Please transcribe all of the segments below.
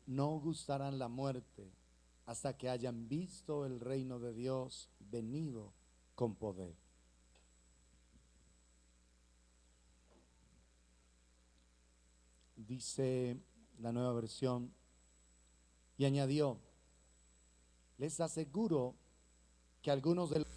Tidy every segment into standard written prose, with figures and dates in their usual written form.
no gustarán la muerte hasta que hayan visto el reino de Dios venido con poder. Dice la nueva versión, y añadió, les aseguro que algunos de los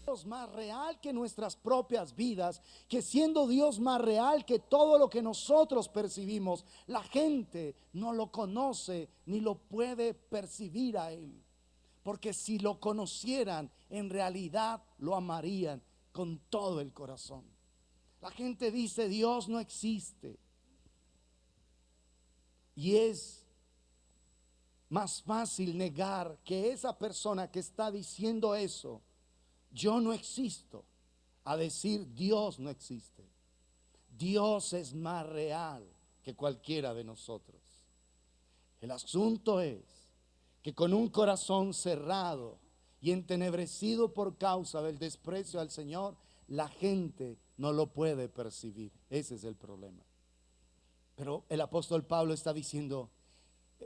Dios más real que nuestras propias vidas, que siendo Dios más real que todo lo que nosotros percibimos, la gente no lo conoce ni lo puede percibir a Él. Porque si lo conocieran, en realidad lo amarían con todo el corazón. La gente dice Dios no existe. Y es más fácil negar que esa persona que está diciendo eso, yo no existo, a decir Dios no existe. Dios es más real que cualquiera de nosotros. El asunto es que con un corazón cerrado y entenebrecido por causa del desprecio al Señor, la gente no lo puede percibir. Ese es el problema. Pero el apóstol Pablo está diciendo,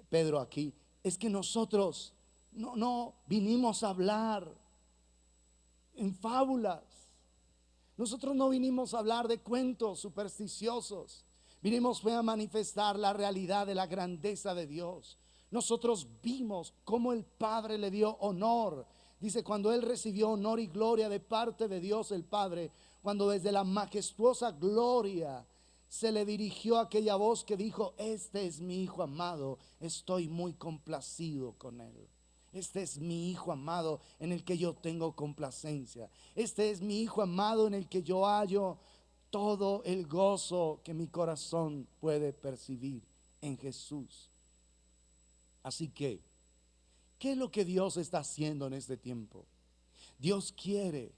Pedro aquí, es que nosotros no vinimos a hablar en fábulas. Nosotros no vinimos a hablar de cuentos supersticiosos. Vinimos fue a manifestar la realidad de la grandeza de Dios. Nosotros vimos cómo el Padre le dio honor. Dice, cuando Él recibió honor y gloria de parte de Dios el Padre, cuando desde la majestuosa gloria se le dirigió aquella voz que dijo, este es mi Hijo amado, estoy muy complacido con Él. Este es mi Hijo amado en el que yo tengo complacencia. Este es mi Hijo amado en el que yo hallo todo el gozo que mi corazón puede percibir en Jesús. Así que, ¿qué es lo que Dios está haciendo en este tiempo? Dios quiere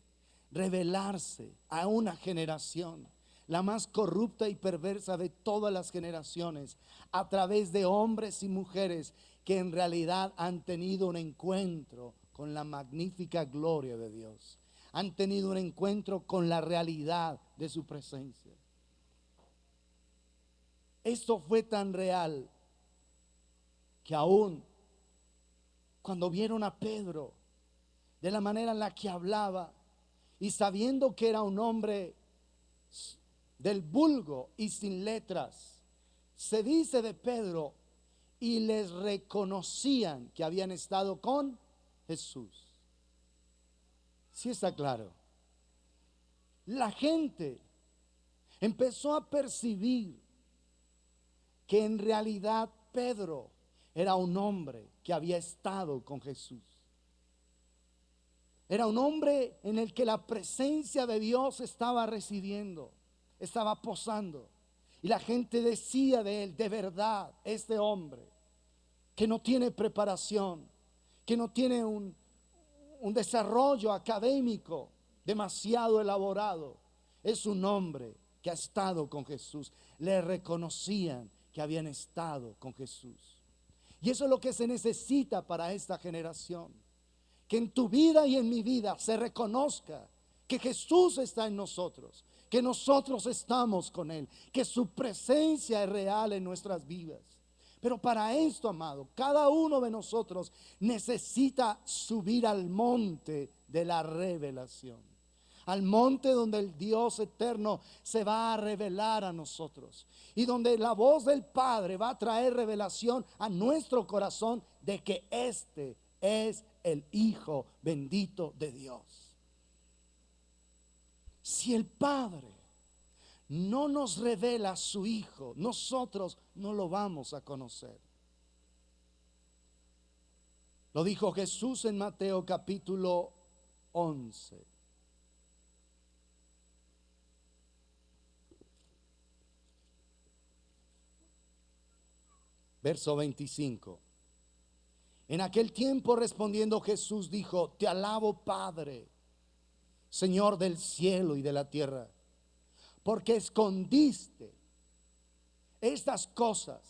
revelarse a una generación, la más corrupta y perversa de todas las generaciones, a través de hombres y mujeres que en realidad han tenido un encuentro con la magnífica gloria de Dios. Han tenido un encuentro con la realidad de su presencia. Esto fue tan real que aún cuando vieron a Pedro, de la manera en la que hablaba, y sabiendo que era un hombre del vulgo y sin letras, se dice de Pedro, y les reconocían que habían estado con Jesús. Sí está claro. La gente empezó a percibir que en realidad Pedro era un hombre que había estado con Jesús. Era un hombre en el que la presencia de Dios estaba residiendo, estaba posando. Y la gente decía de él, de verdad, este hombre que no tiene preparación, que no tiene un desarrollo académico demasiado elaborado, es un hombre que ha estado con Jesús. Le reconocían que habían estado con Jesús. Y eso es lo que se necesita para esta generación. Que en tu vida y en mi vida se reconozca que Jesús está en nosotros, que nosotros estamos con Él, que su presencia es real en nuestras vidas. Pero para esto, amado, cada uno de nosotros necesita subir al monte de la revelación. Al monte donde el Dios eterno se va a revelar a nosotros. Y donde la voz del Padre va a traer revelación a nuestro corazón de que este es el Hijo bendito de Dios. Si el Padre no nos revela a su Hijo, nosotros no lo vamos a conocer. Lo dijo Jesús en Mateo capítulo 11. Verso 25. En aquel tiempo respondiendo Jesús dijo, te alabo Padre, Señor del cielo y de la tierra, porque escondiste estas cosas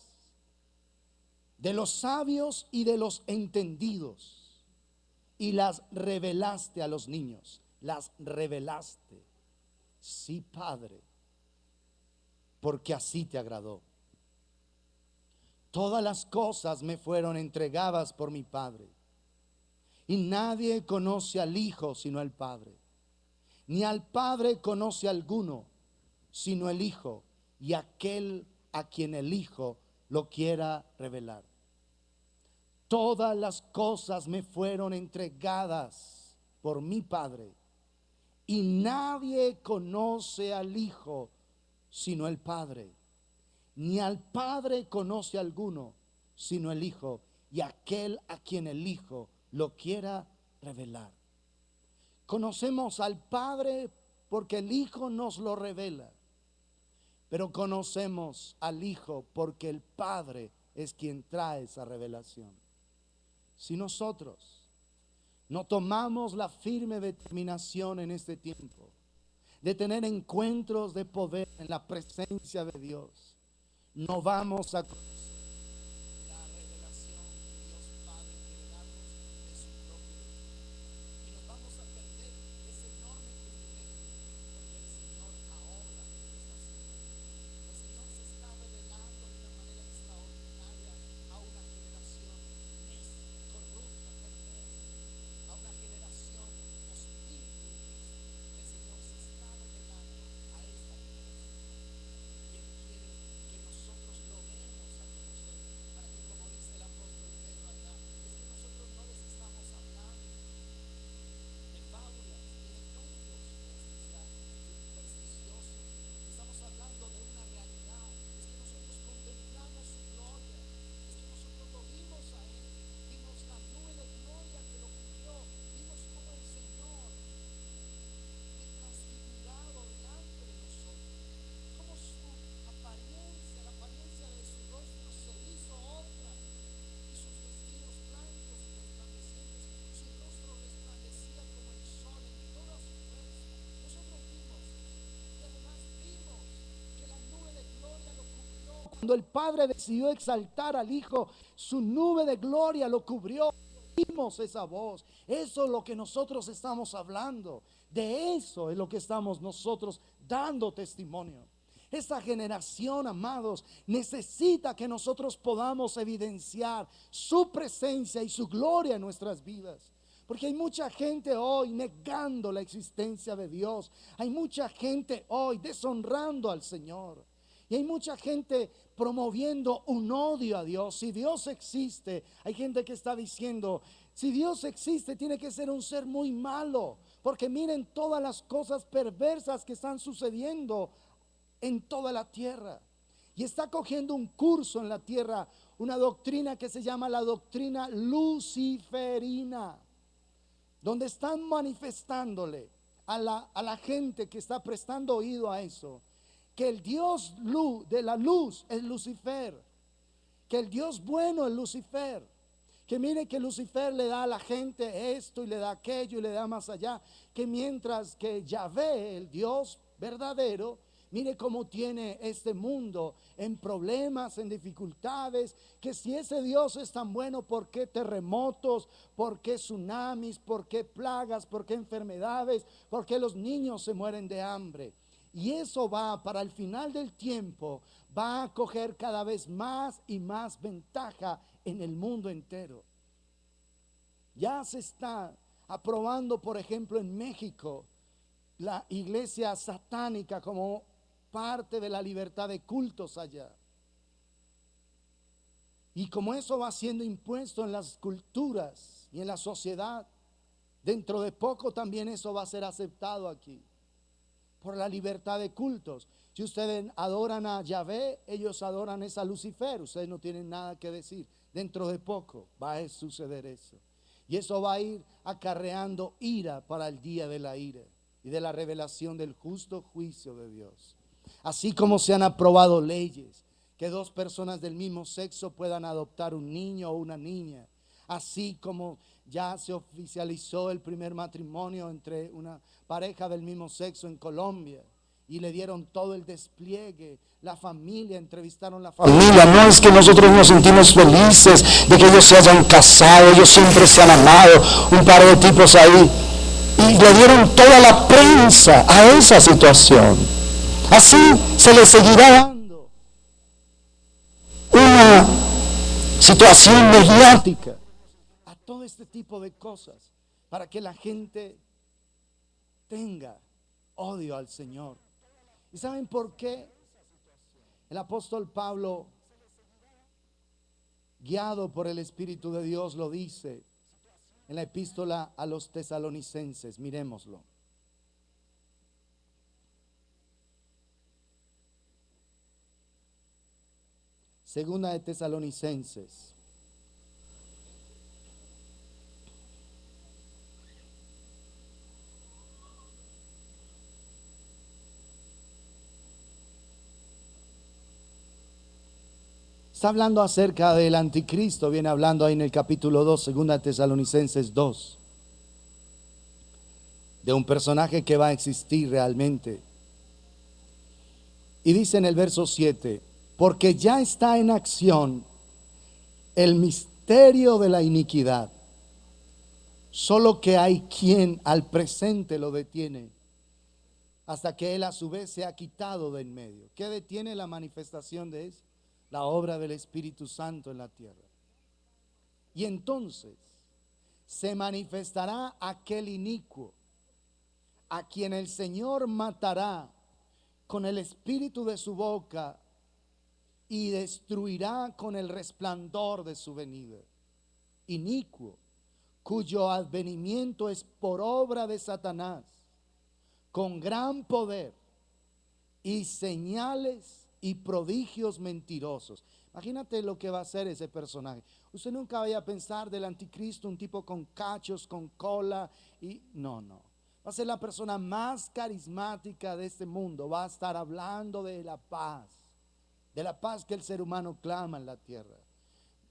de los sabios y de los entendidos y las revelaste a los niños. Las revelaste. Sí, Padre, porque así te agradó. Todas las cosas me fueron entregadas por mi Padre, y nadie conoce al Hijo sino el Padre, ni al Padre conoce alguno sino el Hijo, y aquel a quien el Hijo lo quiera revelar. Todas las cosas me fueron entregadas por mi Padre, Y nadie conoce al Hijo sino el Padre. Ni al Padre conoce alguno sino el Hijo, y aquel a quien el Hijo lo quiera revelar. Conocemos al Padre porque el Hijo nos lo revela, pero conocemos al Hijo porque el Padre es quien trae esa revelación. Si nosotros no tomamos la firme determinación en este tiempo de tener encuentros de poder en la presencia de Dios, no vamos a conocer la revelación que Dios Padre quiere darnos de su propio Hijo. Y nos vamos a perder ese enorme privilegio porque el Señor ahora lo está haciendo. El Señor se está revelando de una manera extraordinaria a una generación necia, corrupta, perversa, a una generación hostil. El Señor se está revelando a esta generación. Y Él quiere que nosotros lo demos a conocer, para que, como dice el apóstol Pedro allá, es que nosotros no les estamos hablando de fábulas ni de cuentos supersticiosos. Estamos hablando de una realidad. Es que nosotros contemplamos su gloria. Es que nosotros lo vimos a Él. Vimos la nube de gloria que lo cubrió. Vimos cómo el Señor fue transfigurado delante de nosotros. Cómo su apariencia, la apariencia de su rostro se hizo otra. Y sus vestidos blancos y resplandecientes, su rostro resplandecía como el sol en toda su fuerza. Nosotros vimos eso. Y además vimos que la nube de gloria lo cubrió. Cuando el Padre decidió exaltar al Hijo, su nube de gloria lo cubrió. Vimos esa voz. Eso es lo que nosotros estamos hablando. De eso es lo que estamos nosotros dando testimonio. Esta generación, amados, necesita que nosotros podamos evidenciar su presencia y su gloria en nuestras vidas. Porque hay mucha gente hoy negando la existencia de Dios. Hay mucha gente hoy deshonrando al Señor. Y hay mucha gente promoviendo un odio a Dios. Si Dios existe, hay gente que está diciendo, si Dios existe, tiene que ser un ser muy malo. Porque miren todas las cosas perversas que están sucediendo en toda la tierra. Y está cogiendo un curso en la tierra, una doctrina que se llama la doctrina luciferina, donde están manifestándole a la gente que está prestando oído a eso, que el Dios de la luz es Lucifer, que el Dios bueno es Lucifer, que mire que Lucifer le da a la gente esto y le da aquello y le da más allá, que mientras que Yahvé, el Dios verdadero, mire cómo tiene este mundo en problemas, en dificultades, que si ese Dios es tan bueno, ¿por qué terremotos? ¿Por qué tsunamis? ¿Por qué plagas? ¿Por qué enfermedades? ¿Por qué los niños se mueren de hambre? Y eso va para el final del tiempo, va a coger cada vez más y más ventaja en el mundo entero. Ya se está aprobando, por ejemplo, en México, la iglesia satánica como parte de la libertad de cultos allá. Y como eso va siendo impuesto en las culturas y en la sociedad, dentro de poco también eso va a ser aceptado aquí, por la libertad de cultos. Si ustedes adoran a Yahvé, ellos adoran a Lucifer, ustedes no tienen nada que decir. Dentro de poco va a suceder eso. Y eso va a ir acarreando ira para el día de la ira y de la revelación del justo juicio de Dios. Así como se han aprobado leyes que dos personas del mismo sexo puedan adoptar un niño o una niña. Así como ya se oficializó el primer matrimonio entre una pareja del mismo sexo en Colombia y le dieron todo el despliegue, la familia, entrevistaron la familia. No es que nosotros nos sentimos felices de que ellos se hayan casado, ellos siempre se han amado, un par de tipos ahí, y le dieron toda la prensa a esa situación. Así se le seguirá dando una situación mediática a todo este tipo de cosas para que la gente tenga odio al Señor. ¿Y saben por qué? El apóstol Pablo, guiado por el Espíritu de Dios, lo dice en la epístola a los tesalonicenses. Miremoslo. Segunda de Tesalonicenses. Está hablando acerca del anticristo, viene hablando ahí en el capítulo 2, segunda de Tesalonicenses 2, de un personaje que va a existir realmente. Y dice en el verso 7, porque ya está en acción el misterio de la iniquidad, solo que hay quien al presente lo detiene, hasta que él a su vez se ha quitado de en medio. ¿Qué detiene la manifestación de eso? La obra del Espíritu Santo en la tierra. Y entonces se manifestará aquel inicuo, a quien el Señor matará con el espíritu de su boca y destruirá con el resplandor de su venida. Inicuo, cuyo advenimiento es por obra de Satanás, con gran poder y señales y prodigios mentirosos. Imagínate lo que va a hacer ese personaje. Usted nunca vaya a pensar del anticristo un tipo con cachos, con cola y no. Va a ser la persona más carismática de este mundo. Va a estar hablando de la paz que el ser humano clama en la tierra.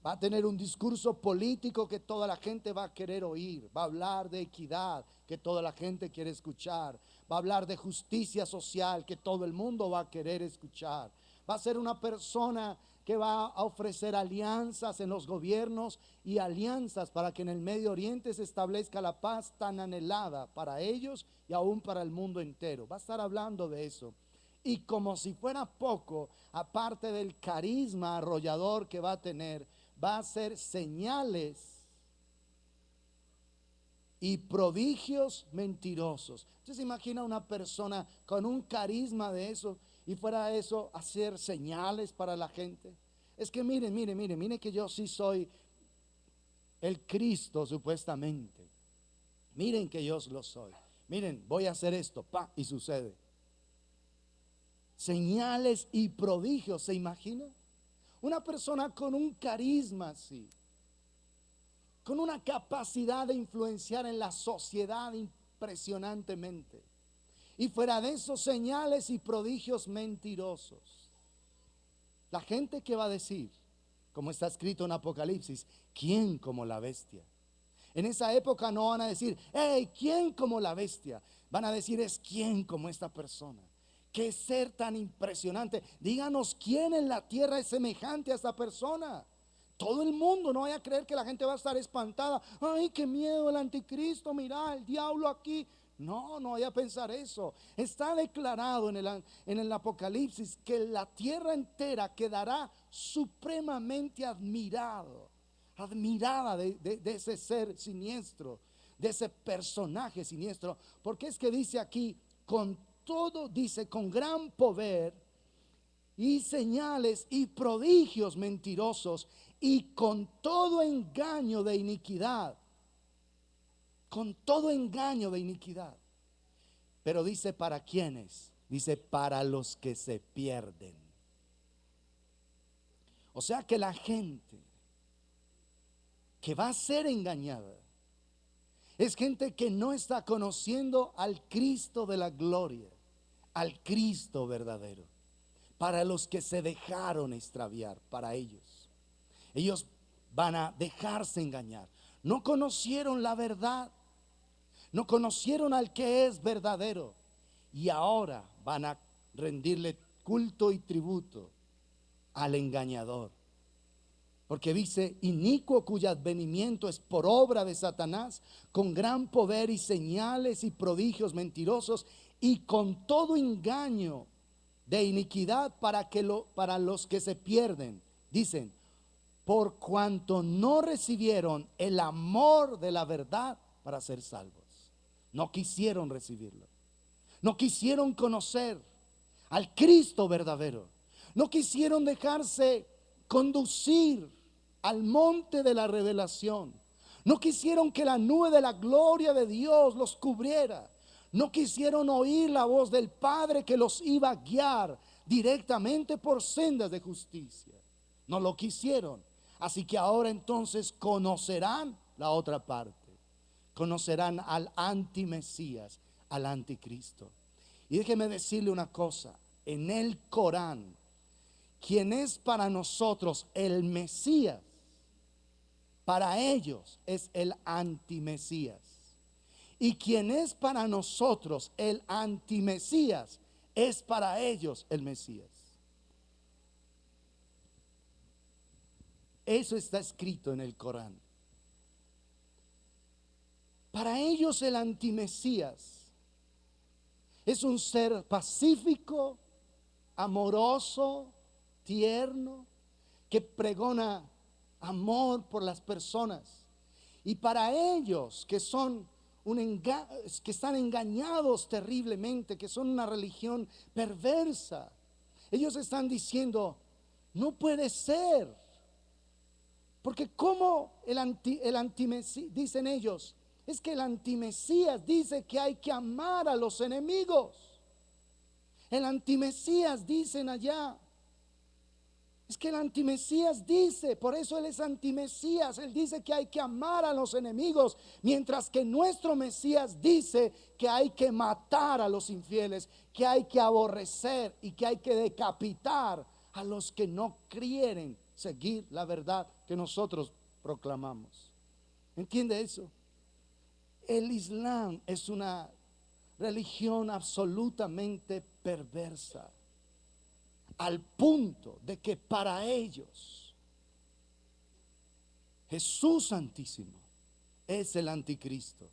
Va a tener un discurso político que toda la gente va a querer oír. Va a hablar de equidad que toda la gente quiere escuchar. Va a hablar de justicia social que todo el mundo va a querer escuchar. Va a ser una persona que va a ofrecer alianzas en los gobiernos y alianzas para que en el Medio Oriente se establezca la paz tan anhelada para ellos y aún para el mundo entero. Va a estar hablando de eso. Y como si fuera poco, aparte del carisma arrollador que va a tener, va a hacer señales y prodigios mentirosos. Usted se imagina una persona con un carisma de eso y fuera eso hacer señales para la gente. Es que miren que yo sí soy el Cristo supuestamente. Miren que yo lo soy. Miren, voy a hacer esto, y sucede. Señales y prodigios, ¿se imagina? Una persona con un carisma así, con una capacidad de influenciar en la sociedad impresionantemente. Y fuera de esos señales y prodigios mentirosos, la gente que va a decir, como está escrito en Apocalipsis, ¿quién como la bestia? En esa época no van a decir, hey, ¿quién como la bestia? Van a decir, es ¿quién como esta persona? ¿Qué ser tan impresionante? Díganos quién en la tierra es semejante a esta persona. Todo el mundo, no vaya a creer que la gente va a estar espantada. Ay, qué miedo el anticristo, mira, el diablo aquí. No vaya a pensar eso. Está declarado en el Apocalipsis que la tierra entera quedará supremamente admirada de ese ser siniestro, de ese personaje siniestro. Porque es que dice aquí, con todo, dice, con gran poder y señales y prodigios mentirosos y con todo engaño de iniquidad. Con todo engaño de iniquidad. Pero dice, ¿para quiénes? Dice, para los que se pierden. O sea que la gente que va a ser engañada es gente que no está conociendo al Cristo de la gloria, al Cristo verdadero. Para los que se dejaron extraviar, para ellos van a dejarse engañar. No conocieron la verdad, no conocieron al que es verdadero y ahora van a rendirle culto y tributo al engañador. Porque dice, inicuo cuyo advenimiento es por obra de Satanás, con gran poder y señales y prodigios mentirosos y con todo engaño de iniquidad para los que se pierden. Dicen, por cuanto no recibieron el amor de la verdad para ser salvos. No quisieron recibirlo. No quisieron conocer al Cristo verdadero. No quisieron dejarse conducir al monte de la revelación. No quisieron que la nube de la gloria de Dios los cubriera. No quisieron oír la voz del Padre que los iba a guiar directamente por sendas de justicia. no lo quisieron. Así que ahora entonces conocerán la otra parte. Conocerán al antimesías, al anticristo. Y déjeme decirle una cosa, en el Corán, quien es para nosotros el Mesías, para ellos es el antimesías. Y quien es para nosotros el antimesías, es para ellos el Mesías. Eso está escrito en el Corán. Para ellos el antimesías es un ser pacífico, amoroso, tierno, que pregona amor por las personas. Y para ellos que son que están engañados terriblemente, que son una religión perversa, ellos están diciendo, no puede ser, porque como el antimesías, dicen ellos, es que el antimesías dice que hay que amar a los enemigos. El antimesías dicen allá, es que el antimesías dice, por eso él es antimesías, él dice que hay que amar a los enemigos, mientras que nuestro Mesías dice que hay que matar a los infieles, que hay que aborrecer y que hay que decapitar a los que no quieren seguir la verdad que nosotros proclamamos. ¿Entiende eso? El Islam es una religión absolutamente perversa, al punto de que para ellos Jesús Santísimo es el anticristo.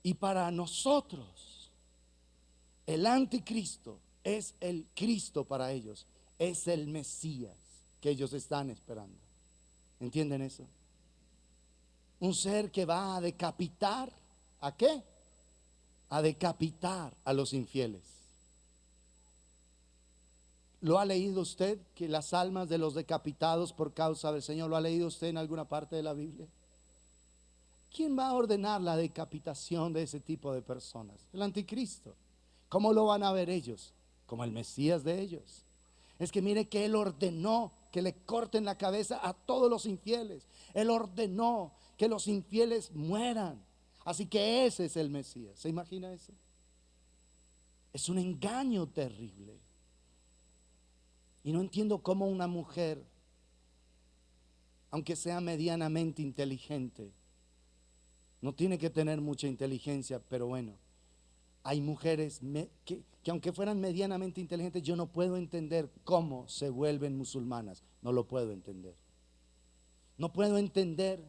Y para nosotros el anticristo es el Cristo para ellos, es el Mesías que ellos están esperando. ¿Entienden eso? Un ser que va a decapitar, ¿a qué? A decapitar a los infieles. ¿Lo ha leído usted? Que las almas de los decapitados por causa del Señor, ¿lo ha leído usted en alguna parte de la Biblia? ¿Quién va a ordenar la decapitación de ese tipo de personas? El anticristo. ¿Cómo lo van a ver ellos? Como el Mesías de ellos. Es que mire que él ordenó que le corten la cabeza a todos los infieles. Él ordenó que los infieles mueran. Así que ese es el Mesías. ¿Se imagina eso? Es un engaño terrible. Y no entiendo cómo una mujer, aunque sea medianamente inteligente, no tiene que tener mucha inteligencia, pero bueno, hay mujeres que aunque fueran medianamente inteligentes, yo no puedo entender cómo se vuelven musulmanas. No lo puedo entender. No puedo entender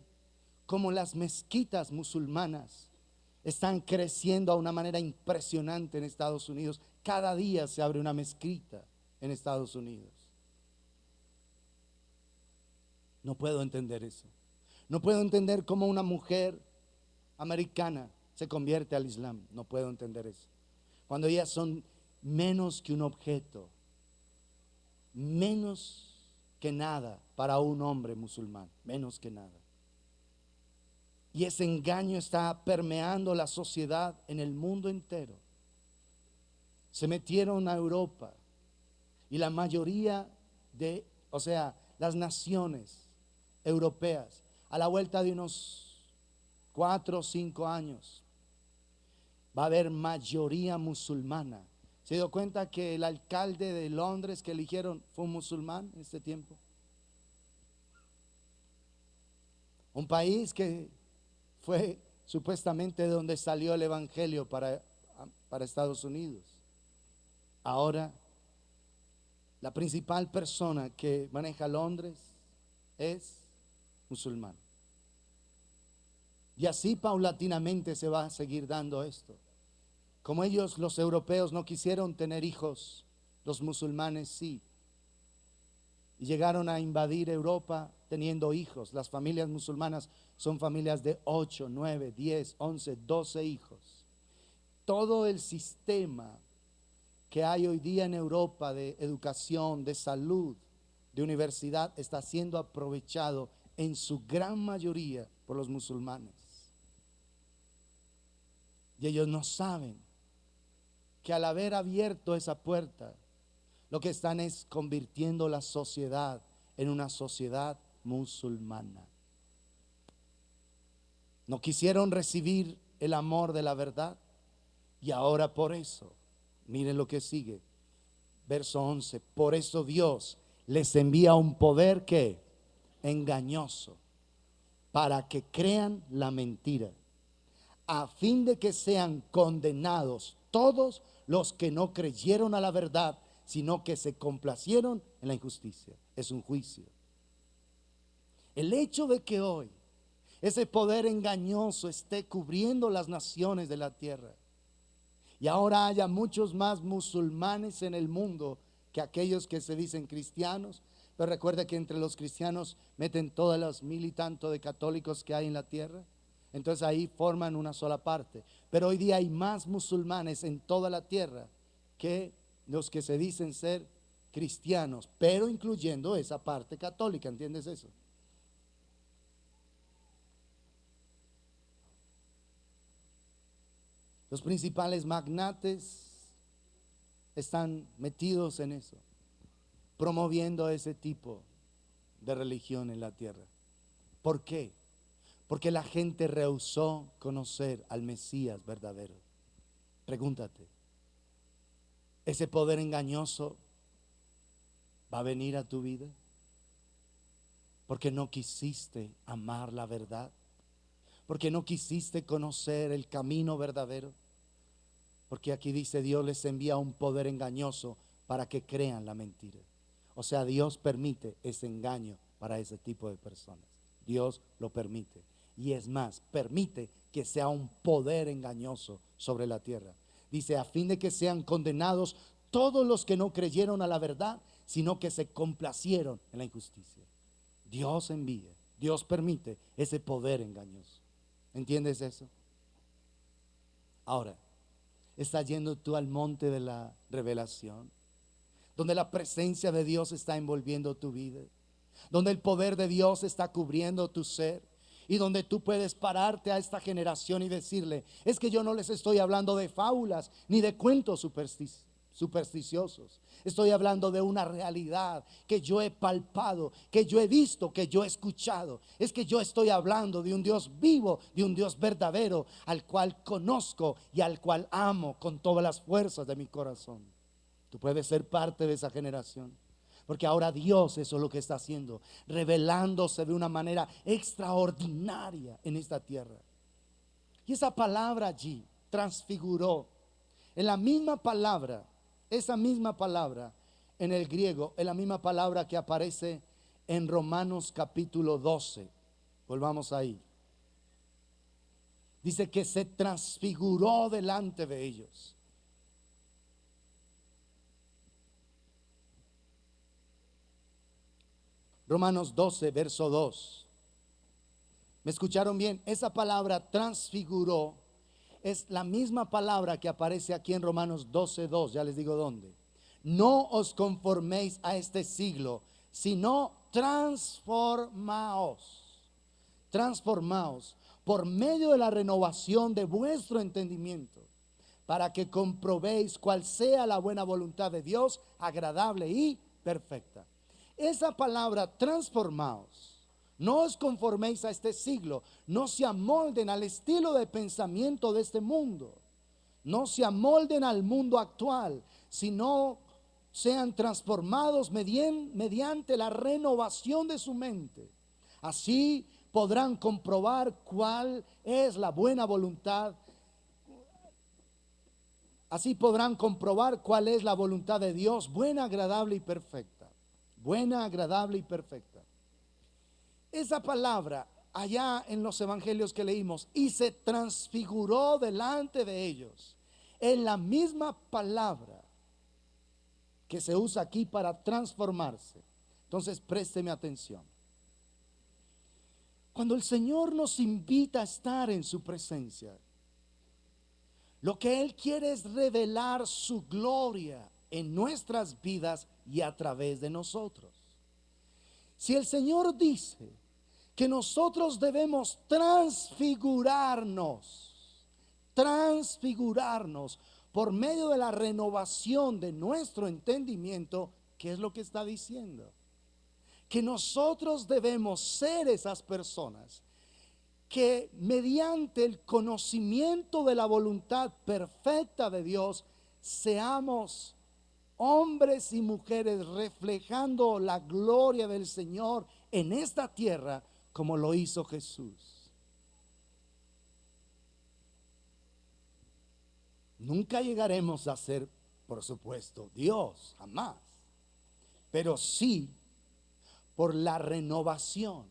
cómo las mezquitas musulmanas están creciendo a una manera impresionante en Estados Unidos. Cada día se abre una mezquita en Estados Unidos. No puedo entender eso. No puedo entender cómo una mujer americana se convierte al Islam. No puedo entender eso. Cuando ellas son menos que un objeto, menos que nada para un hombre musulmán, menos que nada. Y ese engaño está permeando la sociedad en el mundo entero. Se metieron a Europa y la mayoría las naciones europeas, a la vuelta de unos 4 o 5 años, va a haber mayoría musulmana. ¿Se dio cuenta que el alcalde de Londres que eligieron fue un musulmán en este tiempo? Un país que fue supuestamente de donde salió el evangelio para Estados Unidos. Ahora, la principal persona que maneja Londres es musulmán. Y así paulatinamente se va a seguir dando esto. Como ellos, los europeos, no quisieron tener hijos, los musulmanes sí. Y llegaron a invadir Europa teniendo hijos. Las familias musulmanas son familias de 8, 9, 10, 11, 12 hijos. Todo el sistema que hay hoy día en Europa de educación, de salud, de universidad, está siendo aprovechado en su gran mayoría por los musulmanes. Y ellos no saben que al haber abierto esa puerta, Lo que están es convirtiendo la sociedad en una sociedad musulmana. No quisieron recibir el amor de la verdad y ahora por eso, miren lo que sigue, verso 11, por eso Dios les envía un poder que engañoso para que crean la mentira, a fin de que sean condenados todos los que no creyeron a la verdad, sino que se complacieron en la injusticia. Es un juicio. El hecho de que hoy ese poder engañoso esté cubriendo las naciones de la tierra y ahora haya muchos más musulmanes en el mundo que aquellos que se dicen cristianos. Pero recuerda que entre los cristianos meten todos los 1000 y tanto de católicos que hay en la tierra. Entonces ahí forman una sola parte. Pero hoy día hay más musulmanes en toda la tierra que los que se dicen ser cristianos, pero incluyendo esa parte católica. ¿Entiendes eso? Los principales magnates están metidos en eso, promoviendo ese tipo de religión en la tierra. ¿Por qué? Porque la gente rehusó conocer al Mesías verdadero. Pregúntate, ¿ese poder engañoso va a venir a tu vida? Porque no quisiste amar la verdad, porque no quisiste conocer el camino verdadero. Porque aquí dice, Dios les envía un poder engañoso para que crean la mentira. O sea, Dios permite ese engaño para ese tipo de personas. Dios lo permite. Y es más, permite que sea un poder engañoso sobre la tierra. Dice, a fin de que sean condenados todos los que no creyeron a la verdad, sino que se complacieron en la injusticia. Dios envía, Dios permite ese poder engañoso. ¿Entiendes eso? Ahora, ¿estás yendo tú al monte de la revelación, donde la presencia de Dios está envolviendo tu vida, donde el poder de Dios está cubriendo tu ser, y donde tú puedes pararte a esta generación y decirle, es que yo no les estoy hablando de fábulas ni de cuentos supersticiosos, estoy hablando de una realidad que yo he palpado, que yo he visto, que yo he escuchado? Es que yo estoy hablando de un Dios vivo, de un Dios verdadero, al cual conozco y al cual amo con todas las fuerzas de mi corazón. Tú puedes ser parte de esa generación, porque ahora Dios eso es lo que está haciendo, revelándose de una manera extraordinaria en esta tierra. Y esa palabra allí, transfiguró, en la misma palabra, esa misma palabra en el griego, es la misma palabra que aparece en Romanos capítulo 12. Volvamos ahí. Dice que se transfiguró delante de ellos. Romanos 12, verso 2. ¿Me escucharon bien? Esa palabra transfiguró es la misma palabra que aparece aquí en Romanos 12, 2. Ya les digo dónde. No os conforméis a este siglo, sino transformaos. Transformaos por medio de la renovación de vuestro entendimiento, para que comprobéis cuál sea la buena voluntad de Dios, agradable y perfecta. Esa palabra transformaos, no os conforméis a este siglo, no se amolden al estilo de pensamiento de este mundo, no se amolden al mundo actual, sino sean transformados mediante la renovación de su mente. Así podrán comprobar cuál es la buena voluntad. Así podrán comprobar cuál es la voluntad de Dios, buena, agradable y perfecta. Buena, agradable y perfecta. Esa palabra allá en los evangelios que leímos, y se transfiguró delante de ellos, es la misma palabra que se usa aquí para transformarse. Entonces présteme atención. Cuando el Señor nos invita a estar en su presencia, lo que Él quiere es revelar su gloria en nuestras vidas y a través de nosotros. Si el Señor dice que nosotros debemos transfigurarnos por medio de la renovación de nuestro entendimiento. ¿Qué es lo que está diciendo? Que nosotros debemos ser esas personas que mediante el conocimiento de la voluntad perfecta de Dios seamos hombres y mujeres reflejando la gloria del Señor en esta tierra como lo hizo Jesús. Nunca llegaremos a ser, por supuesto, Dios, jamás, pero sí por la renovación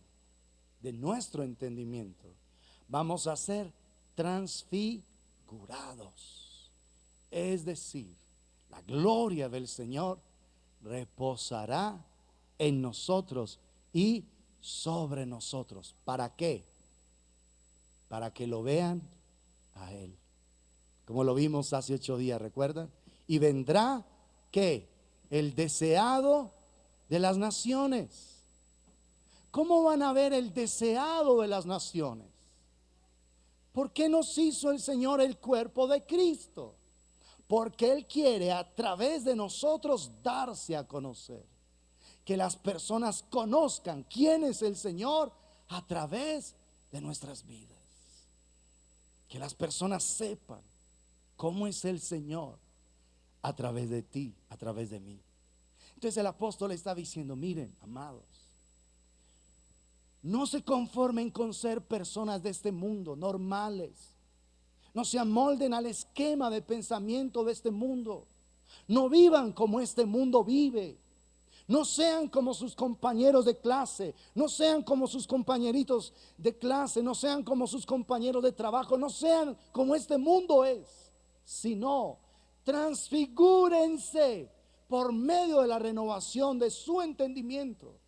de nuestro entendimiento vamos a ser transfigurados, es decir, la gloria del Señor reposará en nosotros y sobre nosotros. ¿Para qué? Para que lo vean a Él, como lo vimos hace 8 días, ¿recuerdan? Y vendrá, ¿qué? El deseado de las naciones. ¿Cómo van a ver el deseado de las naciones? ¿Por qué nos hizo el Señor el cuerpo de Cristo? Porque Él quiere a través de nosotros darse a conocer. Que las personas conozcan quién es el Señor a través de nuestras vidas. Que las personas sepan cómo es el Señor a través de ti, a través de mí. Entonces el apóstol está diciendo, miren, amados, no se conformen con ser personas de este mundo, normales. No se amolden al esquema de pensamiento de este mundo. No vivan como este mundo vive. No sean como sus compañeros de clase. No sean como sus compañeritos de clase. No sean como sus compañeros de trabajo. No sean como este mundo es. Sino, transfigúrense por medio de la renovación de su entendimiento.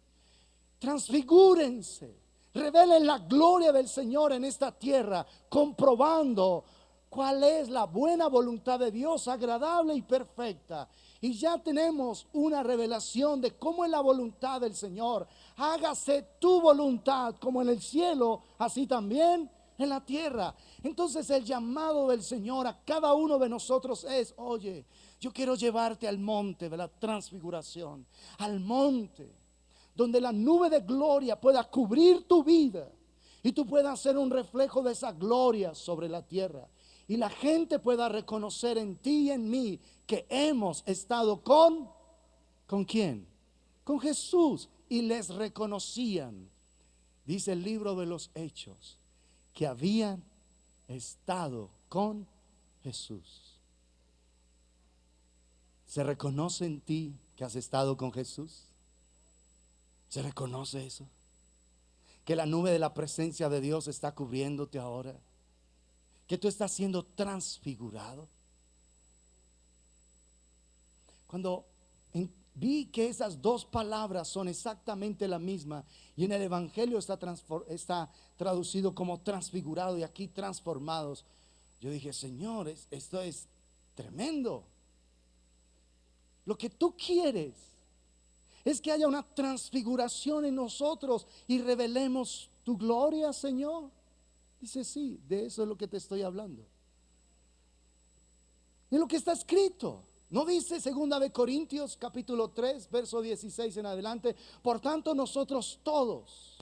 Transfigúrense, revelen la gloria del Señor en esta tierra, comprobando cuál es la buena voluntad de Dios, agradable y perfecta. Y ya tenemos una revelación de cómo es la voluntad del Señor. Hágase tu voluntad como en el cielo, así también en la tierra. Entonces el llamado del Señor a cada uno de nosotros es, oye, yo quiero llevarte al monte de la transfiguración, al monte donde la nube de gloria pueda cubrir tu vida y tú puedas ser un reflejo de esa gloria sobre la tierra. Y la gente pueda reconocer en ti y en mí que hemos estado ¿con quién? Con Jesús. Y les reconocían, dice el libro de los Hechos, que habían estado con Jesús. ¿Se reconoce en ti que has estado con Jesús? ¿Se reconoce eso? Que la nube de la presencia de Dios está cubriéndote ahora. Que tú estás siendo transfigurado. Cuando vi que esas dos palabras son exactamente la misma, y en el Evangelio está traducido como transfigurado y aquí transformados, yo dije, Señor, esto es tremendo. Lo que tú quieres es que haya una transfiguración en nosotros y revelemos tu gloria, Señor. Dice, sí, de eso es lo que te estoy hablando. De lo que está escrito. ¿No dice 2 de Corintios capítulo 3, verso 16 en adelante? Por tanto, nosotros todos.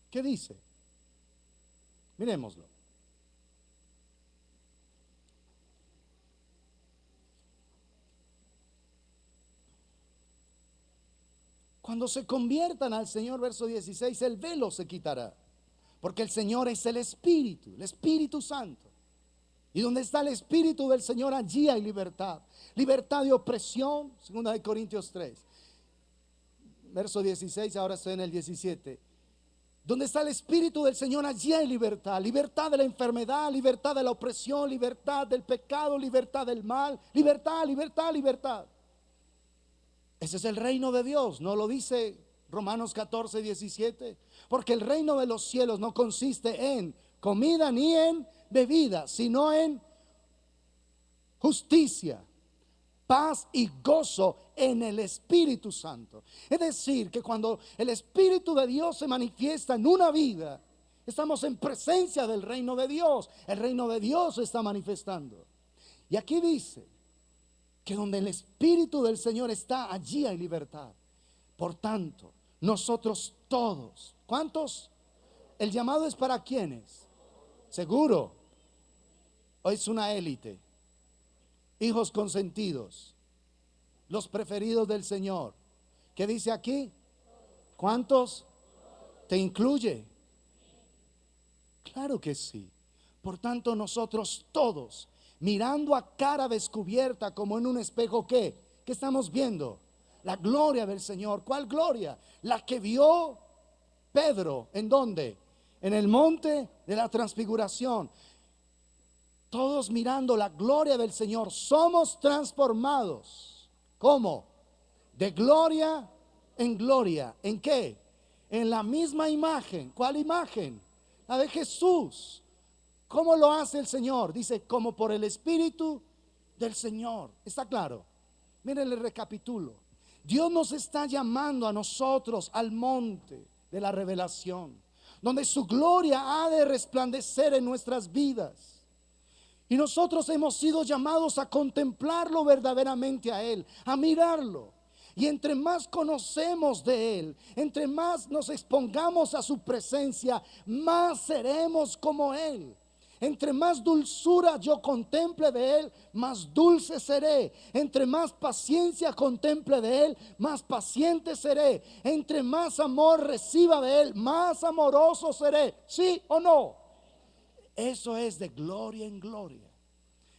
¿Qué dice? Miremoslo. Cuando se conviertan al Señor, verso 16, el velo se quitará. Porque el Señor es el Espíritu Santo. Y donde está el Espíritu del Señor, allí hay libertad. Libertad de opresión, 2 de Corintios 3. Verso 16, ahora estoy en el 17. Donde está el Espíritu del Señor, allí hay libertad. Libertad de la enfermedad, libertad de la opresión, libertad del pecado, libertad del mal. Libertad, libertad, libertad. Ese es el reino de Dios, ¿no lo dice Romanos 14, 17? Porque el reino de los cielos no consiste en comida ni en bebida, sino en justicia, paz y gozo en el Espíritu Santo. Es decir, que cuando el Espíritu de Dios se manifiesta en una vida, Estamos en presencia del reino de Dios. El reino de Dios se está manifestando. Y aquí dice que donde el Espíritu del Señor está, allí hay libertad. Por tanto, nosotros todos, ¿cuántos? El llamado es para ¿quiénes? Seguro. O es una élite. Hijos consentidos, los preferidos del Señor. ¿Qué dice aquí? ¿Cuántos? ¿Te incluye? Claro que sí. Por tanto, nosotros todos, mirando a cara descubierta como en un espejo, ¿qué estamos viendo? La gloria del Señor. ¿Cuál gloria? La que vio Pedro. ¿En dónde? En el monte de la transfiguración. Todos mirando la gloria del Señor, somos transformados. ¿Cómo? De gloria en gloria. ¿En qué? En la misma imagen. ¿Cuál imagen? La de Jesús. ¿Cómo lo hace el Señor? Dice, como por el Espíritu del Señor. ¿Está claro? Miren, le recapitulo. Dios nos está llamando a nosotros al monte de la revelación, donde su gloria ha de resplandecer en nuestras vidas. Y nosotros hemos sido llamados a contemplarlo verdaderamente a Él, a mirarlo. Y entre más conocemos de Él, entre más nos expongamos a su presencia, más seremos como Él. Entre más dulzura yo contemple de Él, más dulce seré. Entre más paciencia contemple de Él, más paciente seré. Entre más amor reciba de Él, más amoroso seré. ¿Sí o no? Eso es de gloria en gloria,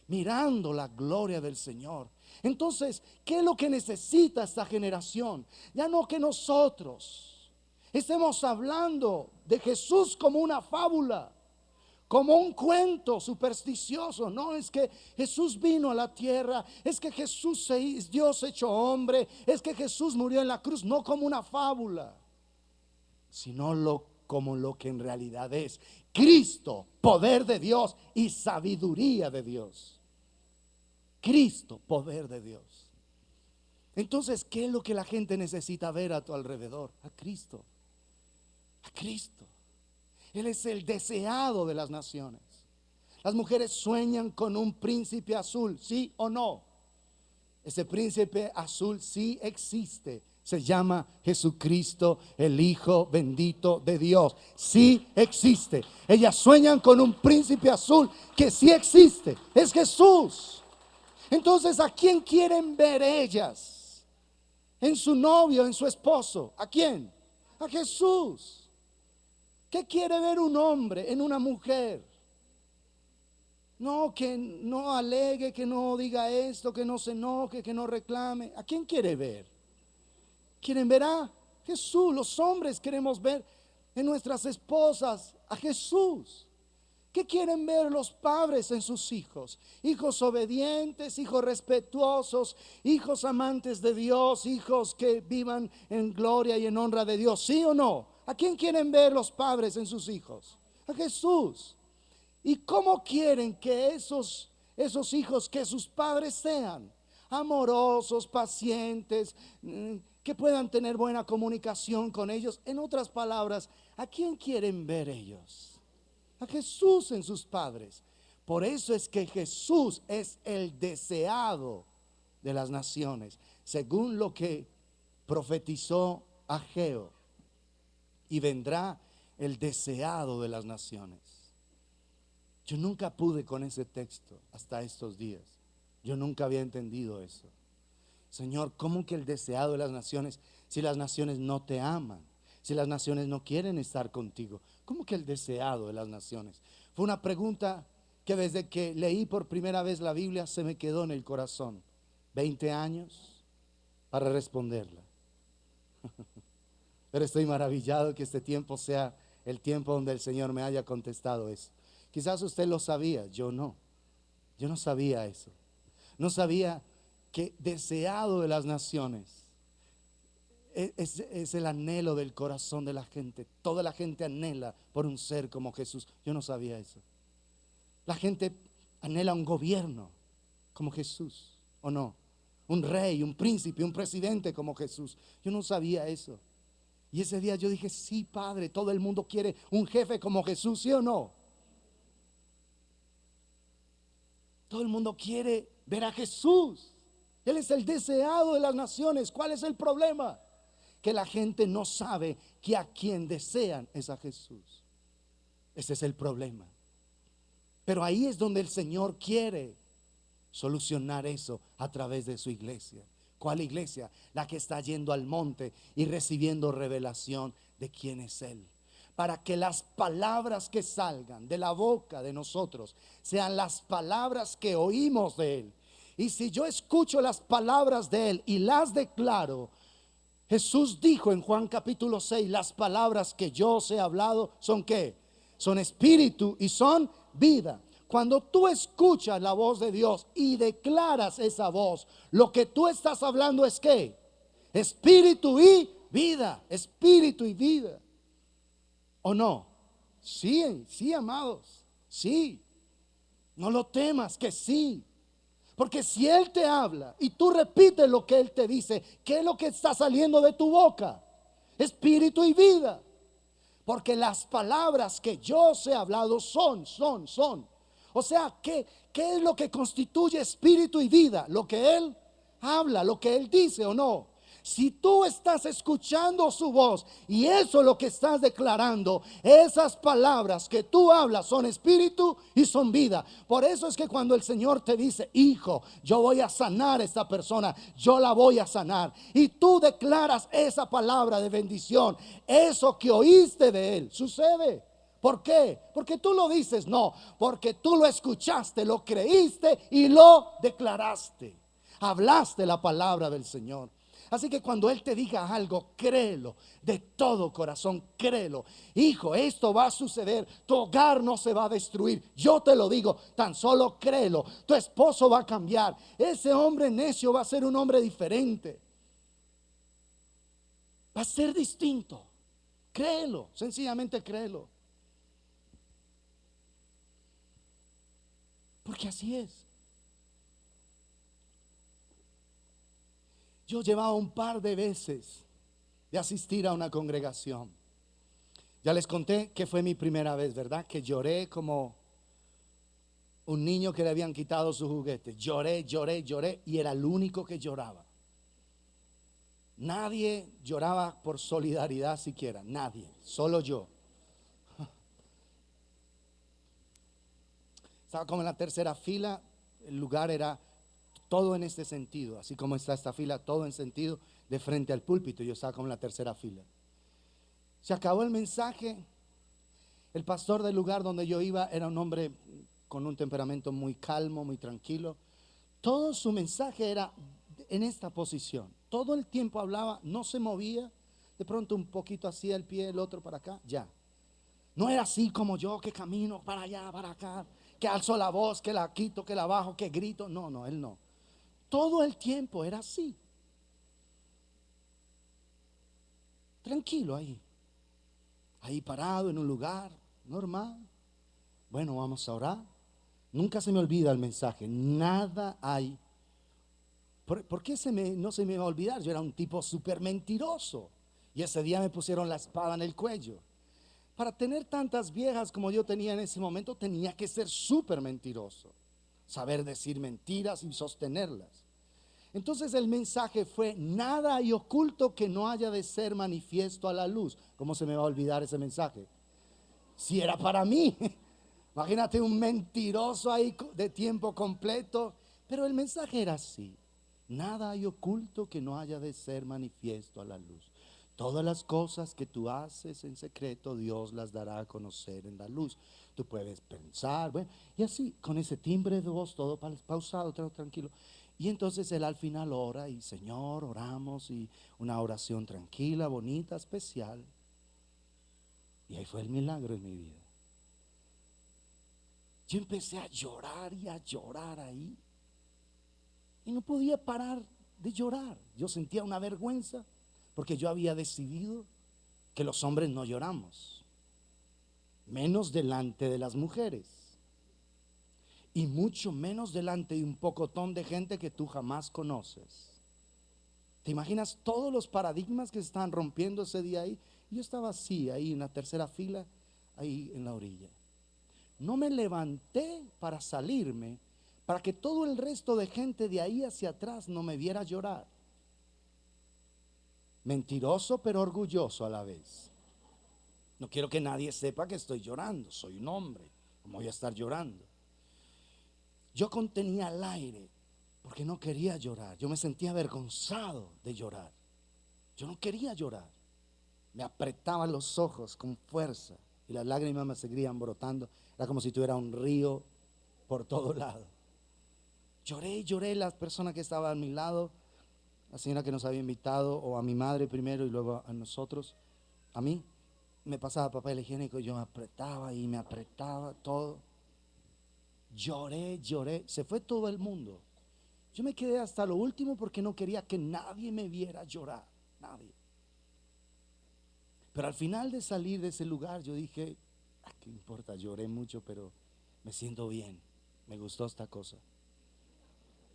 mirando la gloria del Señor. Entonces, ¿qué es lo que necesita esta generación? Ya no que nosotros estemos hablando de Jesús como una fábula, como un cuento supersticioso. No, es que Jesús vino a la tierra, es que Jesús es Dios hecho hombre, es que Jesús murió en la cruz. No como una fábula, sino como lo que en realidad es: Cristo, poder de Dios y sabiduría de Dios. Cristo, poder de Dios. Entonces, ¿qué es lo que la gente necesita ver a tu alrededor? A Cristo. A Cristo. Él es el deseado de las naciones. Las mujeres sueñan con un príncipe azul, ¿sí o no? Ese príncipe azul sí existe. Se llama Jesucristo, el Hijo bendito de Dios. Sí existe. Ellas sueñan con un príncipe azul que sí existe. Es Jesús. Entonces, ¿a quién quieren ver ellas? En su novio, en su esposo. ¿A quién? A Jesús. ¿Qué quiere ver un hombre en una mujer? No, que no alegue, que no diga esto, que no se enoje, que no reclame. ¿A quién quiere ver? ¿Quieren ver a Jesús? Los hombres queremos ver en nuestras esposas a Jesús. ¿Qué quieren ver los padres en sus hijos? Hijos obedientes, hijos respetuosos, hijos amantes de Dios, hijos que vivan en gloria y en honra de Dios. ¿Sí o no? ¿A quién quieren ver los padres en sus hijos? A Jesús. ¿Y cómo quieren que esos hijos, que sus padres sean? Amorosos, pacientes, que puedan tener buena comunicación con ellos. En otras palabras, ¿a quién quieren ver ellos? A Jesús en sus padres. Por eso es que Jesús es el deseado de las naciones, según lo que profetizó Ageo. Y vendrá el deseado de las naciones. Yo nunca pude con ese texto hasta estos días. Yo nunca había entendido eso. Señor, ¿cómo que el deseado de las naciones? Si las naciones no te aman, si las naciones no quieren estar contigo, ¿cómo que el deseado de las naciones? Fue una pregunta que desde que leí por primera vez la Biblia se me quedó en el corazón. 20 años para responderla. Pero estoy maravillado que este tiempo sea el tiempo donde el Señor me haya contestado eso. Quizás usted lo sabía, yo no. Yo no sabía eso. No sabía que deseado de las naciones es el anhelo del corazón de la gente. Toda la gente anhela por un ser como Jesús. Yo no sabía eso. La gente anhela un gobierno como Jesús, ¿o no? Un rey, un príncipe, un presidente como Jesús. Yo no sabía eso. Y ese día yo dije, sí, Padre, todo el mundo quiere un jefe como Jesús, ¿sí o no? Todo el mundo quiere ver a Jesús. Él es el deseado de las naciones. ¿Cuál es el problema? Que la gente no sabe que a quien desean es a Jesús. Ese es el problema. Pero ahí es donde el Señor quiere solucionar eso a través de su iglesia. ¿Cuál iglesia? La que está yendo al monte y recibiendo revelación de quién es Él. Para que las palabras que salgan de la boca de nosotros sean las palabras que oímos de Él. Y si yo escucho las palabras de Él y las declaro, Jesús dijo en Juan capítulo 6, las palabras que yo os he hablado son ¿qué? Son espíritu y son vida. Cuando tú escuchas la voz de Dios y declaras esa voz, lo que tú estás hablando es ¿qué? Espíritu y vida, espíritu y vida. ¿O no? Sí, sí, amados, sí. No lo temas, que sí. Porque si Él te habla y tú repites lo que Él te dice, ¿qué es lo que está saliendo de tu boca? Espíritu y vida. Porque las palabras que yo os he hablado son. O sea, ¿qué es lo que constituye espíritu y vida? Lo que Él habla, lo que Él dice o no. Si tú estás escuchando su voz y eso es lo que estás declarando, esas palabras que tú hablas son espíritu y son vida. Por eso es que cuando el Señor te dice, hijo, yo voy a sanar a esta persona, yo la voy a sanar, y tú declaras esa palabra de bendición, eso que oíste de Él, sucede. ¿Por qué? Porque tú lo dices, no, porque tú lo escuchaste, lo creíste y lo declaraste. Hablaste la palabra del Señor. Así que cuando Él te diga algo, créelo de todo corazón, créelo. Hijo, esto va a suceder, tu hogar no se va a destruir. Yo te lo digo, tan solo créelo. Tu esposo va a cambiar. Ese hombre necio va a ser un hombre diferente. Va a ser distinto. Créelo, sencillamente créelo. Porque así es. Yo llevaba un par de veces de asistir a una congregación. Ya les conté que fue mi primera vez, ¿verdad? Que lloré como un niño que le habían quitado su juguete. Lloré y era el único que lloraba. Nadie lloraba por solidaridad siquiera, nadie, solo yo. Estaba como en la tercera fila, el lugar era todo en este sentido, así como está esta fila, todo en sentido de frente al púlpito. Yo estaba como en la tercera fila. Se acabó el mensaje. El pastor del lugar donde yo iba era un hombre con un temperamento muy calmo, muy tranquilo. Todo su mensaje era en esta posición. Todo el tiempo hablaba, no se movía. De pronto un poquito hacía el pie, el otro para acá, ya. No era así como yo, que camino para allá, para acá, que alzo la voz, que la quito, que la bajo, que grito. No, él no. Todo el tiempo era así. Tranquilo ahí parado en un lugar normal. Bueno, vamos a orar. Nunca se me olvida el mensaje. Nada hay. ¿Por qué no se me va a olvidar? Yo era un tipo súper mentiroso. Y ese día me pusieron la espada en el cuello. Para tener tantas viejas como yo tenía en ese momento, tenía que ser súper mentiroso. Saber decir mentiras y sostenerlas. Entonces el mensaje fue: nada hay oculto que no haya de ser manifiesto a la luz. ¿Cómo se me va a olvidar ese mensaje? Si era para mí. Imagínate un mentiroso ahí de tiempo completo. Pero el mensaje era así: nada hay oculto que no haya de ser manifiesto a la luz. Todas las cosas que tú haces en secreto, Dios las dará a conocer en la luz. Tú puedes pensar, bueno, y así, con ese timbre de voz, todo pausado, todo tranquilo. Y entonces él al final ora y: Señor, oramos, y una oración tranquila, bonita, especial. Y ahí fue el milagro en mi vida. Yo empecé a llorar y a llorar ahí. Y no podía parar de llorar. Yo sentía una vergüenza porque yo había decidido que los hombres no lloramos, menos delante de las mujeres, y mucho menos delante de un pocotón de gente que tú jamás conoces. ¿Te imaginas todos los paradigmas que se estaban rompiendo ese día ahí? Yo estaba así, ahí en la tercera fila, ahí en la orilla. No me levanté para salirme, para que todo el resto de gente de ahí hacia atrás no me viera llorar. Mentiroso pero orgulloso a la vez. No quiero que nadie sepa que estoy llorando. Soy un hombre, ¿cómo voy a estar llorando? Yo contenía el aire porque no quería llorar. Yo me sentía avergonzado de llorar. Yo no quería llorar. Me apretaba los ojos con fuerza y las lágrimas me seguían brotando. Era como si tuviera un río por todo lado. Lloré, lloré. Las personas que estaban a mi lado, la señora que nos había invitado, o a mi madre primero y luego a nosotros, a mí, me pasaba papel higiénico y yo me apretaba y me apretaba todo. Lloré, lloré. Se fue todo el mundo. Yo me quedé hasta lo último porque no quería que nadie me viera llorar. Nadie. Pero al final de salir de ese lugar yo dije, ¿qué importa? Lloré mucho, pero me siento bien. Me gustó esta cosa.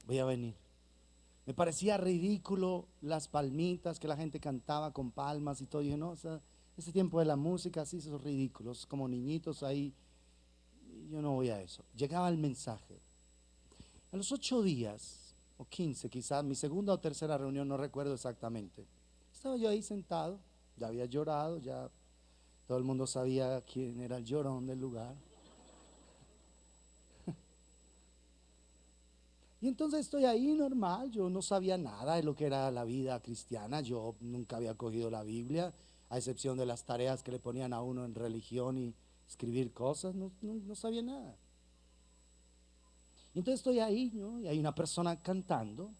Voy a venir. Me parecía ridículo las palmitas que la gente cantaba con palmas y todo. Y dije, no, ese tiempo de la música así, esos ridículos, como niñitos ahí. Yo no voy a eso. Llegaba el mensaje. A los 8 días, o 15 quizás, mi segunda o tercera reunión, no recuerdo exactamente. Estaba yo ahí sentado, ya había llorado, ya todo el mundo sabía quién era el llorón del lugar. Y entonces estoy ahí normal, yo no sabía nada de lo que era la vida cristiana, yo nunca había cogido la Biblia, a excepción de las tareas que le ponían a uno en religión y escribir cosas, no sabía nada. Y entonces estoy ahí, ¿no? Y hay una persona cantando,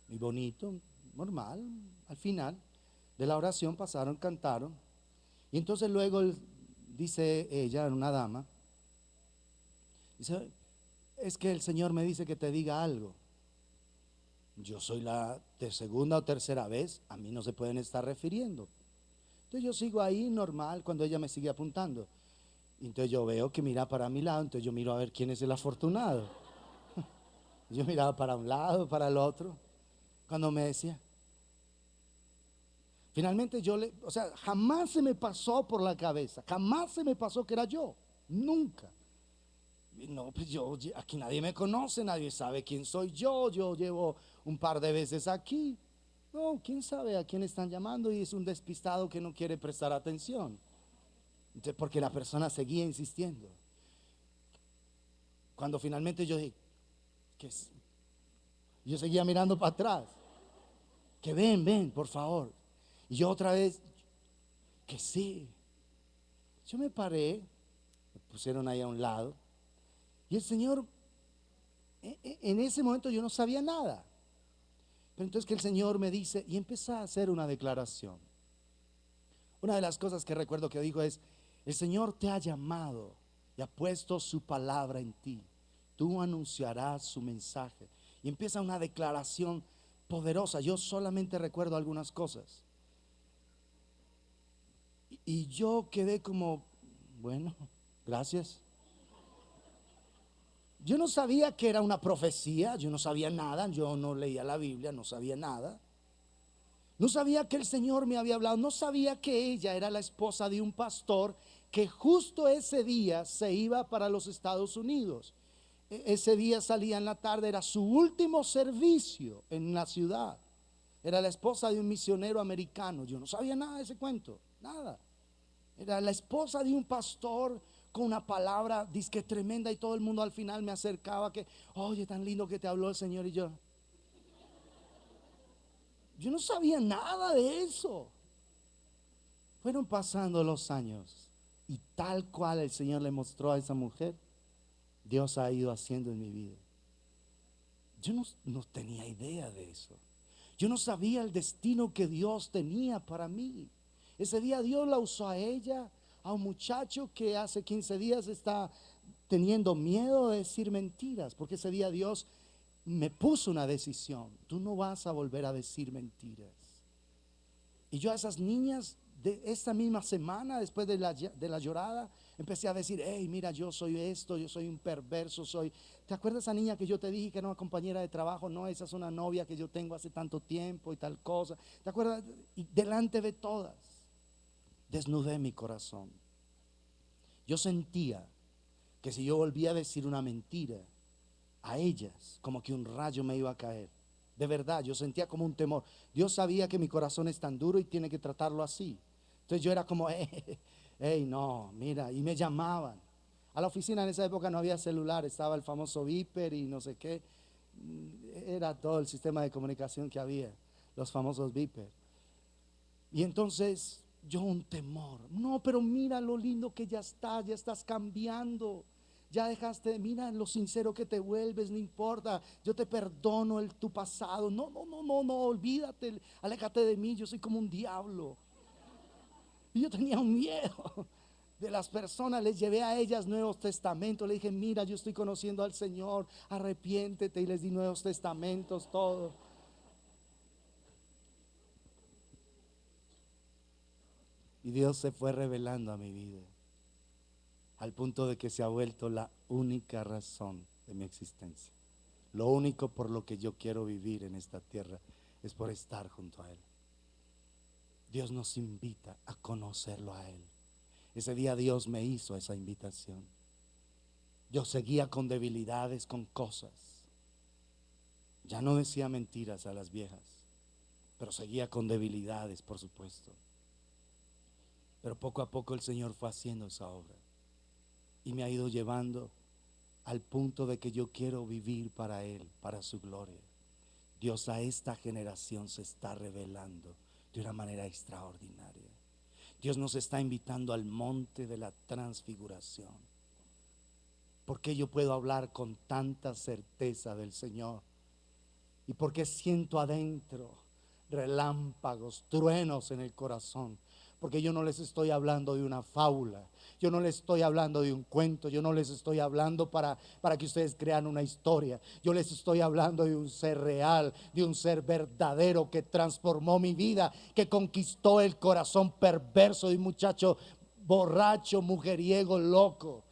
muy bonito, normal. Al final de la oración pasaron, cantaron. Y entonces luego dice ella, una dama, dice, es que el Señor me dice que te diga algo. Yo soy la segunda o tercera vez, a mí no se pueden estar refiriendo. Entonces yo sigo ahí normal cuando ella me sigue apuntando. Y entonces yo veo que mira para mi lado, entonces yo miro a ver quién es el afortunado. Yo miraba para un lado, para el otro, cuando me decía. Finalmente o sea, jamás se me pasó por la cabeza, jamás se me pasó que era yo, nunca. No, pues aquí nadie me conoce, nadie sabe quién soy yo llevo un par de veces aquí. No, quién sabe a quién están llamando y es un despistado que no quiere prestar atención. Entonces, porque la persona seguía insistiendo. Cuando finalmente yo dije, ¿qué es? Yo seguía mirando para atrás. Que ven, por favor. Y yo otra vez, que sí. Yo me paré, me pusieron ahí a un lado. Y el Señor, en ese momento yo no sabía nada. Pero entonces que el Señor me dice, y empecé a hacer una declaración. Una de las cosas que recuerdo que dijo es, el Señor te ha llamado y ha puesto su palabra en ti. Tú anunciarás su mensaje. Y empieza una declaración poderosa. Yo solamente recuerdo algunas cosas. Y yo quedé como, bueno, gracias. Yo no sabía que era una profecía, yo no sabía nada, yo no leía la Biblia, no sabía nada. No sabía que el Señor me había hablado, no sabía que ella era la esposa de un pastor que justo ese día se iba para los Estados Unidos. Ese día salía en la tarde, era su último servicio en la ciudad. Era la esposa de un misionero americano. Yo no sabía nada de ese cuento, nada. Era la esposa de un pastor con una palabra disque tremenda y todo el mundo al final me acercaba que, oye, tan lindo que te habló el Señor. Y yo no sabía nada de eso. Fueron pasando los años y tal cual el Señor le mostró a esa mujer, Dios ha ido haciendo en mi vida. Yo no tenía idea de eso. Yo no sabía el destino que Dios tenía para mí. Ese día Dios la usó a ella, a un muchacho que hace 15 días está teniendo miedo de decir mentiras, porque ese día Dios me puso una decisión: tú no vas a volver a decir mentiras. Y yo a esas niñas de esta misma semana, después de la llorada, empecé a decir, hey, mira, yo soy esto, yo soy un perverso, ¿te acuerdas esa niña que yo te dije que era una compañera de trabajo? No, esa es una novia que yo tengo hace tanto tiempo y tal cosa. ¿Te acuerdas? Y delante de todas, desnudé mi corazón. Yo sentía que si yo volvía a decir una mentira a ellas, como que un rayo me iba a caer. De verdad, yo sentía como un temor. Dios sabía que mi corazón es tan duro y tiene que tratarlo así. Entonces yo era como, hey, no, mira, y me llamaban. A la oficina en esa época no había celular, estaba el famoso Viper y no sé qué. Era todo el sistema de comunicación que había, los famosos Viper. Y entonces yo un temor. No, pero mira lo lindo que ya estás cambiando. Ya dejaste, mira lo sincero que te vuelves, no importa, yo te perdono tu pasado. No, olvídate, aléjate de mí, yo soy como un diablo. Y yo tenía un miedo de las personas, les llevé a ellas Nuevos Testamentos, le dije, mira, yo estoy conociendo al Señor, arrepiéntete, y les di Nuevos Testamentos, todo. Y Dios se fue revelando a mi vida, al punto de que se ha vuelto la única razón de mi existencia. Lo único por lo que yo quiero vivir en esta tierra es por estar junto a Él. Dios nos invita a conocerlo a Él. Ese día Dios me hizo esa invitación. Yo seguía con debilidades, con cosas. Ya no decía mentiras a las viejas, pero seguía con debilidades, por supuesto. Pero poco a poco el Señor fue haciendo esa obra y me ha ido llevando al punto de que yo quiero vivir para Él, para su gloria. Dios a esta generación se está revelando de una manera extraordinaria. Dios nos está invitando al monte de la transfiguración. ¿Por qué yo puedo hablar con tanta certeza del Señor? ¿Y por qué siento adentro relámpagos, truenos en el corazón? Porque yo no les estoy hablando de una fábula, yo no les estoy hablando de un cuento, yo no les estoy hablando para que ustedes crean una historia. Yo les estoy hablando de un ser real, de un ser verdadero que transformó mi vida, que conquistó el corazón perverso de un muchacho borracho, mujeriego, loco,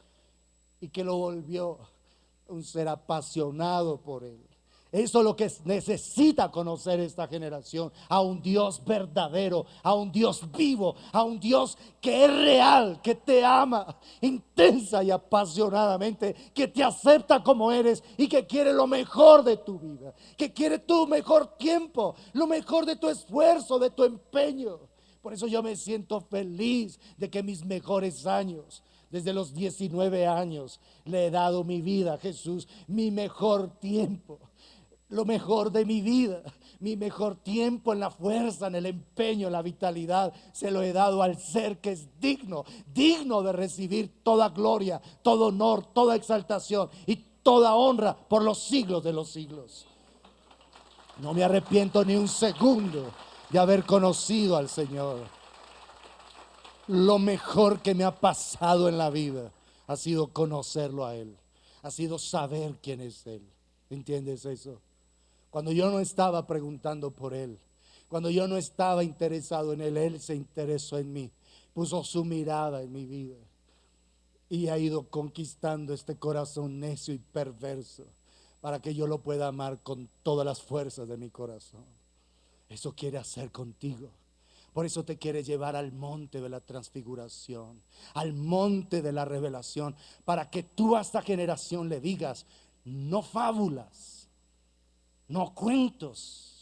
y que lo volvió un ser apasionado por Él. Eso es lo que necesita conocer esta generación, a un Dios verdadero, a un Dios vivo, a un Dios que es real, que te ama intensa y apasionadamente, que te acepta como eres y que quiere lo mejor de tu vida, que quiere tu mejor tiempo, lo mejor de tu esfuerzo, de tu empeño. Por eso yo me siento feliz de que mis mejores años, desde los 19 años, le he dado mi vida a Jesús, mi mejor tiempo. Lo mejor de mi vida, mi mejor tiempo en la fuerza, en el empeño, en la vitalidad, se lo he dado al ser que es digno de recibir toda gloria, todo honor, toda exaltación y toda honra por los siglos de los siglos. No me arrepiento ni un segundo de haber conocido al Señor. Lo mejor que me ha pasado en la vida ha sido conocerlo a Él, ha sido saber quién es Él. ¿Entiendes eso? Cuando yo no estaba preguntando por Él, cuando yo no estaba interesado en Él, Él se interesó en mí, puso su mirada en mi vida y ha ido conquistando este corazón necio y perverso para que yo lo pueda amar con todas las fuerzas de mi corazón. Eso quiere hacer contigo. Por eso te quiere llevar al monte de la transfiguración, al monte de la revelación, para que tú a esta generación le digas, no fábulas, no cuentos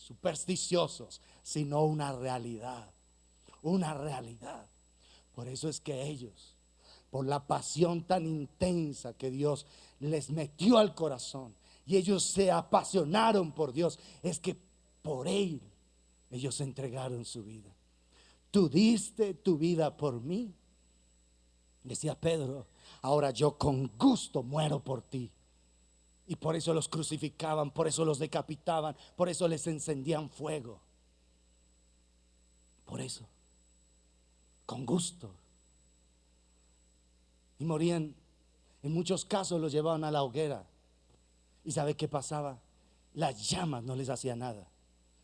supersticiosos, sino una realidad, una realidad. Por eso es que ellos, por la pasión tan intensa que Dios les metió al corazón y ellos se apasionaron por Dios, es que por Él ellos entregaron su vida. Tú diste tu vida por mí, decía Pedro, ahora yo con gusto muero por ti. Y por eso los crucificaban, por eso los decapitaban, por eso les encendían fuego. Por eso, con gusto. Y morían, en muchos casos los llevaban a la hoguera. ¿Y sabe qué pasaba? Las llamas no les hacían nada,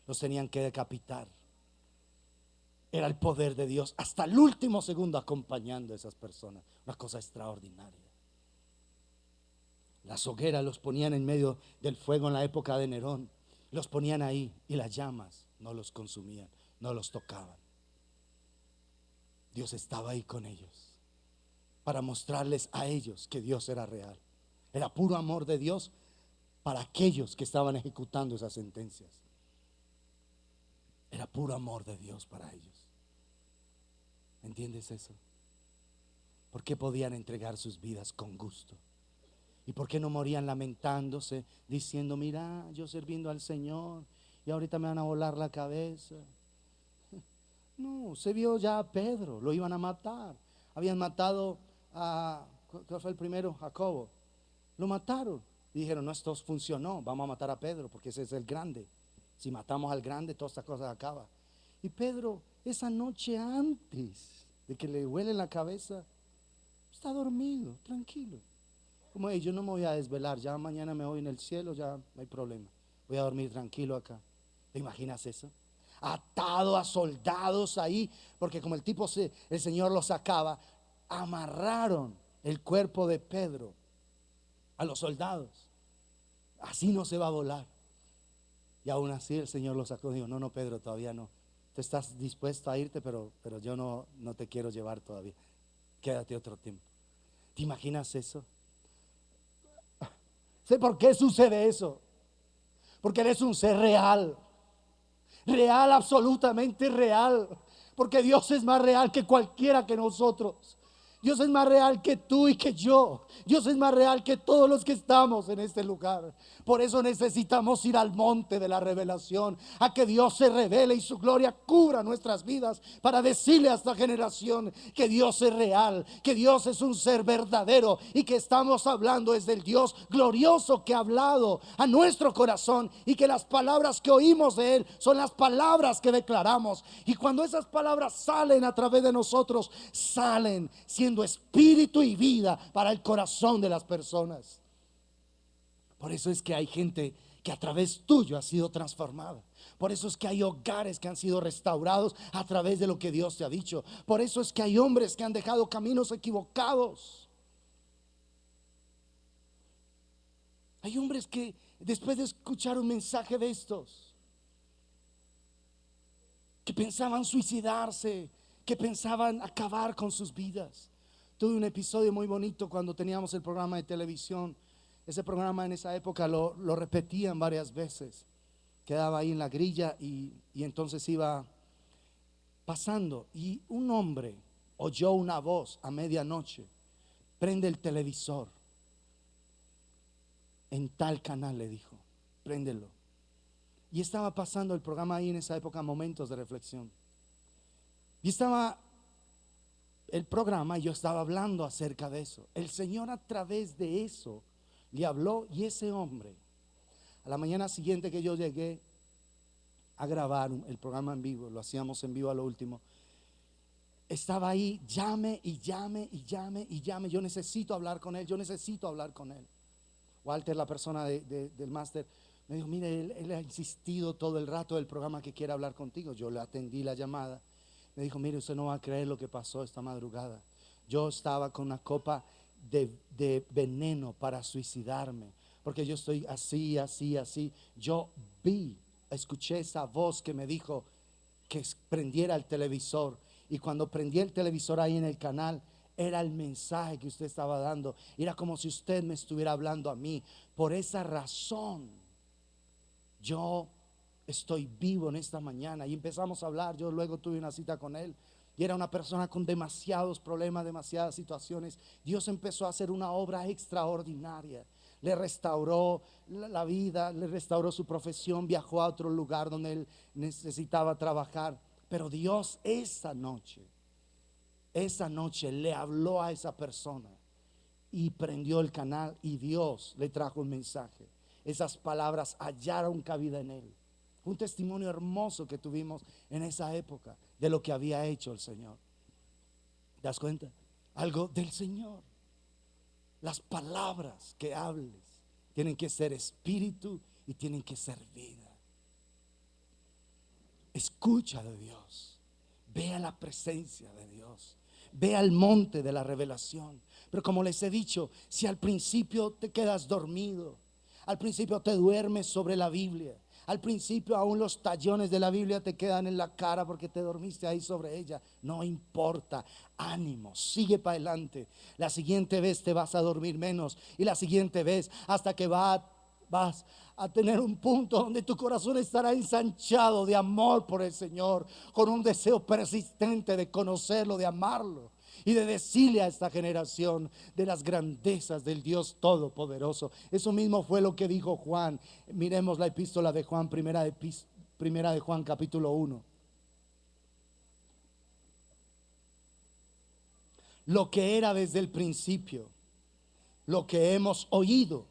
los tenían que decapitar. Era el poder de Dios hasta el último segundo acompañando a esas personas. Una cosa extraordinaria. Las hogueras los ponían en medio del fuego en la época de Nerón. Los ponían ahí y las llamas no los consumían, no los tocaban. Dios estaba ahí con ellos para mostrarles a ellos que Dios era real. Era puro amor de Dios para aquellos que estaban ejecutando esas sentencias. Era puro amor de Dios para ellos. ¿Entiendes eso? ¿Por qué podían entregar sus vidas con gusto? ¿Y por qué no morían lamentándose, diciendo, mira, yo sirviendo al Señor y ahorita me van a volar la cabeza? No, se vio ya a Pedro, lo iban a matar. Habían matado a, ¿cuál fue el primero? Jacobo. Lo mataron y dijeron, no, esto funcionó, vamos a matar a Pedro porque ese es el grande. Si matamos al grande, todas estas cosas acaban. Y Pedro, esa noche antes de que le huele la cabeza, está dormido, tranquilo. Como yo no me voy a desvelar, ya mañana me voy en el cielo, ya no hay problema. Voy a dormir tranquilo acá. ¿Te imaginas eso? Atado a soldados ahí, porque como el Señor lo sacaba, amarraron el cuerpo de Pedro a los soldados. Así no se va a volar. Y aún así el Señor lo sacó y dijo, no, Pedro, todavía no. Tú estás dispuesto a irte, pero yo no te quiero llevar todavía. Quédate otro tiempo. ¿Te imaginas eso? ¿Sé por qué sucede eso? Porque eres un ser real. Real, absolutamente real. Porque Dios es más real que cualquiera que nosotros. Dios es más real que tú y que yo. Dios es más real que todos los que estamos en este lugar. Por eso necesitamos ir al monte de la revelación, a que Dios se revele y su gloria cubra nuestras vidas, para decirle a esta generación que Dios es real, que Dios es un ser verdadero y que estamos hablando es del Dios glorioso que ha hablado a nuestro corazón, y que las palabras que oímos de Él son las palabras que declaramos. Y cuando esas palabras salen a través de nosotros, salen siendo espíritu y vida para el corazón de las personas. Por eso es que hay gente que a través tuyo ha sido transformada. Por eso es que hay hogares que han sido restaurados a través de lo que Dios te ha dicho. Por eso es que hay hombres que han dejado caminos equivocados. Hay hombres que después de escuchar un mensaje de estos, que pensaban suicidarse, que pensaban acabar con sus vidas. Tuve un episodio muy bonito cuando teníamos el programa de televisión. Ese programa en esa época lo repetían varias veces. Quedaba ahí en la grilla y entonces iba pasando. Y un hombre oyó una voz a medianoche: prende el televisor. En tal canal, le dijo, préndelo. Y estaba pasando el programa ahí en esa época, Momentos de Reflexión. Y estaba el programa y yo estaba hablando acerca de eso. El Señor a través de eso le habló, y ese hombre, a la mañana siguiente que yo llegué a grabar el programa en vivo, lo hacíamos en vivo a lo último, estaba ahí, llame y llame y llame y llame. Yo necesito hablar con él, yo necesito hablar con él. Walter, la persona del máster, me dijo, mire, él ha insistido todo el rato del programa que quiere hablar contigo. Yo le atendí la llamada. Me dijo, mire, usted no va a creer lo que pasó esta madrugada. Yo estaba con una copa de veneno para suicidarme, porque yo estoy así, así, así. Yo escuché esa voz que me dijo que prendiera el televisor, y cuando prendí el televisor ahí en el canal, era el mensaje que usted estaba dando. Era como si usted me estuviera hablando a mí. Por esa razón yo estoy vivo en esta mañana. Y empezamos a hablar. Yo luego tuve una cita con él, y era una persona con demasiados problemas, demasiadas situaciones. Dios empezó a hacer una obra extraordinaria. Le restauró la vida, le restauró su profesión, viajó a otro lugar donde él necesitaba trabajar. Pero Dios esa noche le habló a esa persona y prendió el canal, y Dios le trajo un mensaje. Esas palabras hallaron cabida en él. Un testimonio hermoso que tuvimos en esa época de lo que había hecho el Señor. ¿Te das cuenta? Algo del Señor. Las palabras que hables tienen que ser espíritu y tienen que ser vida. Escucha de Dios. Ve a la presencia de Dios. Ve al monte de la revelación. Pero como les he dicho, si al principio te quedas dormido, al principio te duermes sobre la Biblia, al principio aún los tallones de la Biblia te quedan en la cara porque te dormiste ahí sobre ella, no importa, ánimo, sigue para adelante. La siguiente vez te vas a dormir menos, y la siguiente vez hasta que vas a tener un punto donde tu corazón estará ensanchado de amor por el Señor, con un deseo persistente de conocerlo, de amarlo y de decirle a esta generación de las grandezas del Dios Todopoderoso. Eso mismo fue lo que dijo Juan. Miremos la epístola de Juan, primera de Juan capítulo 1. Lo que era desde el principio, lo que hemos oído,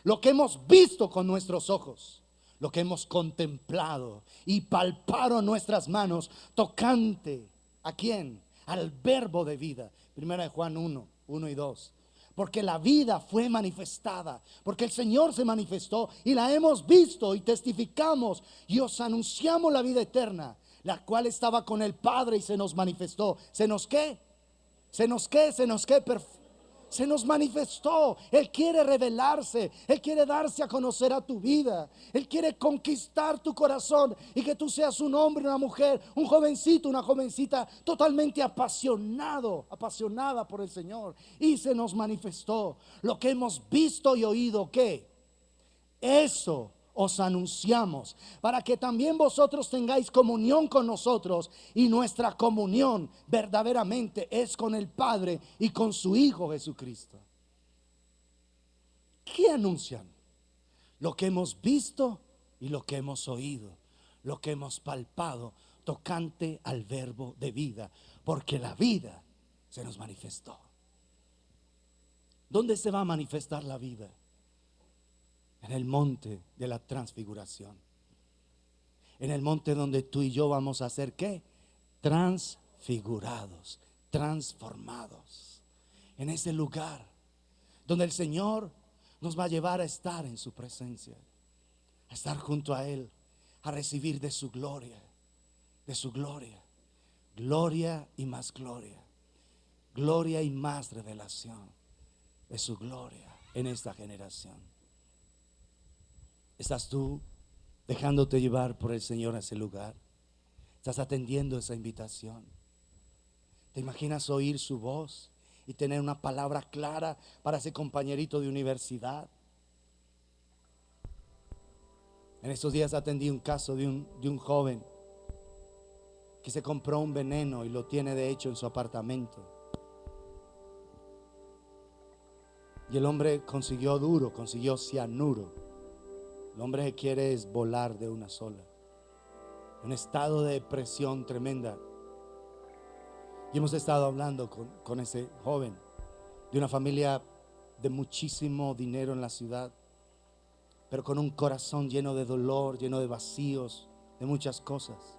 lo que hemos visto con nuestros ojos, lo que hemos contemplado y palpado nuestras manos, tocante ¿a quién? Al verbo de vida. Primera de Juan 1 y 2. Porque la vida fue manifestada, porque el Señor se manifestó y la hemos visto y testificamos y os anunciamos la vida eterna, la cual estaba con el Padre y se nos manifestó. ¿Se nos qué? ¿Se nos qué? ¿Se nos qué? Se nos manifestó. Él quiere revelarse, Él quiere darse a conocer a tu vida, Él quiere conquistar tu corazón y que tú seas un hombre, una mujer, un jovencito, una jovencita totalmente apasionada por el Señor. Y se nos manifestó lo que hemos visto y oído. ¿Qué? Eso os anunciamos, para que también vosotros tengáis comunión con nosotros, y nuestra comunión verdaderamente es con el Padre y con su Hijo Jesucristo. ¿Qué anuncian? Lo que hemos visto y lo que hemos oído, lo que hemos palpado tocante al verbo de vida, porque la vida se nos manifestó. ¿Dónde se va a manifestar la vida? En el monte de la transfiguración. En el monte donde tú y yo vamos a ser ¿qué? Transfigurados, transformados. En ese lugar donde el Señor nos va a llevar a estar en su presencia, a estar junto a Él, a recibir de su gloria, gloria y más gloria, gloria y más revelación de su gloria en esta generación. ¿Estás tú dejándote llevar por el Señor a ese lugar? ¿Estás atendiendo esa invitación? ¿Te imaginas oír su voz y tener una palabra clara para ese compañerito de universidad? En estos días atendí un caso de un joven que se compró un veneno y lo tiene de hecho en su apartamento. Y el hombre consiguió cianuro. El hombre que quiere es volar de una sola. Un estado de depresión tremenda. Y hemos estado hablando con ese joven de una familia de muchísimo dinero en la ciudad, pero con un corazón lleno de dolor, lleno de vacíos, de muchas cosas.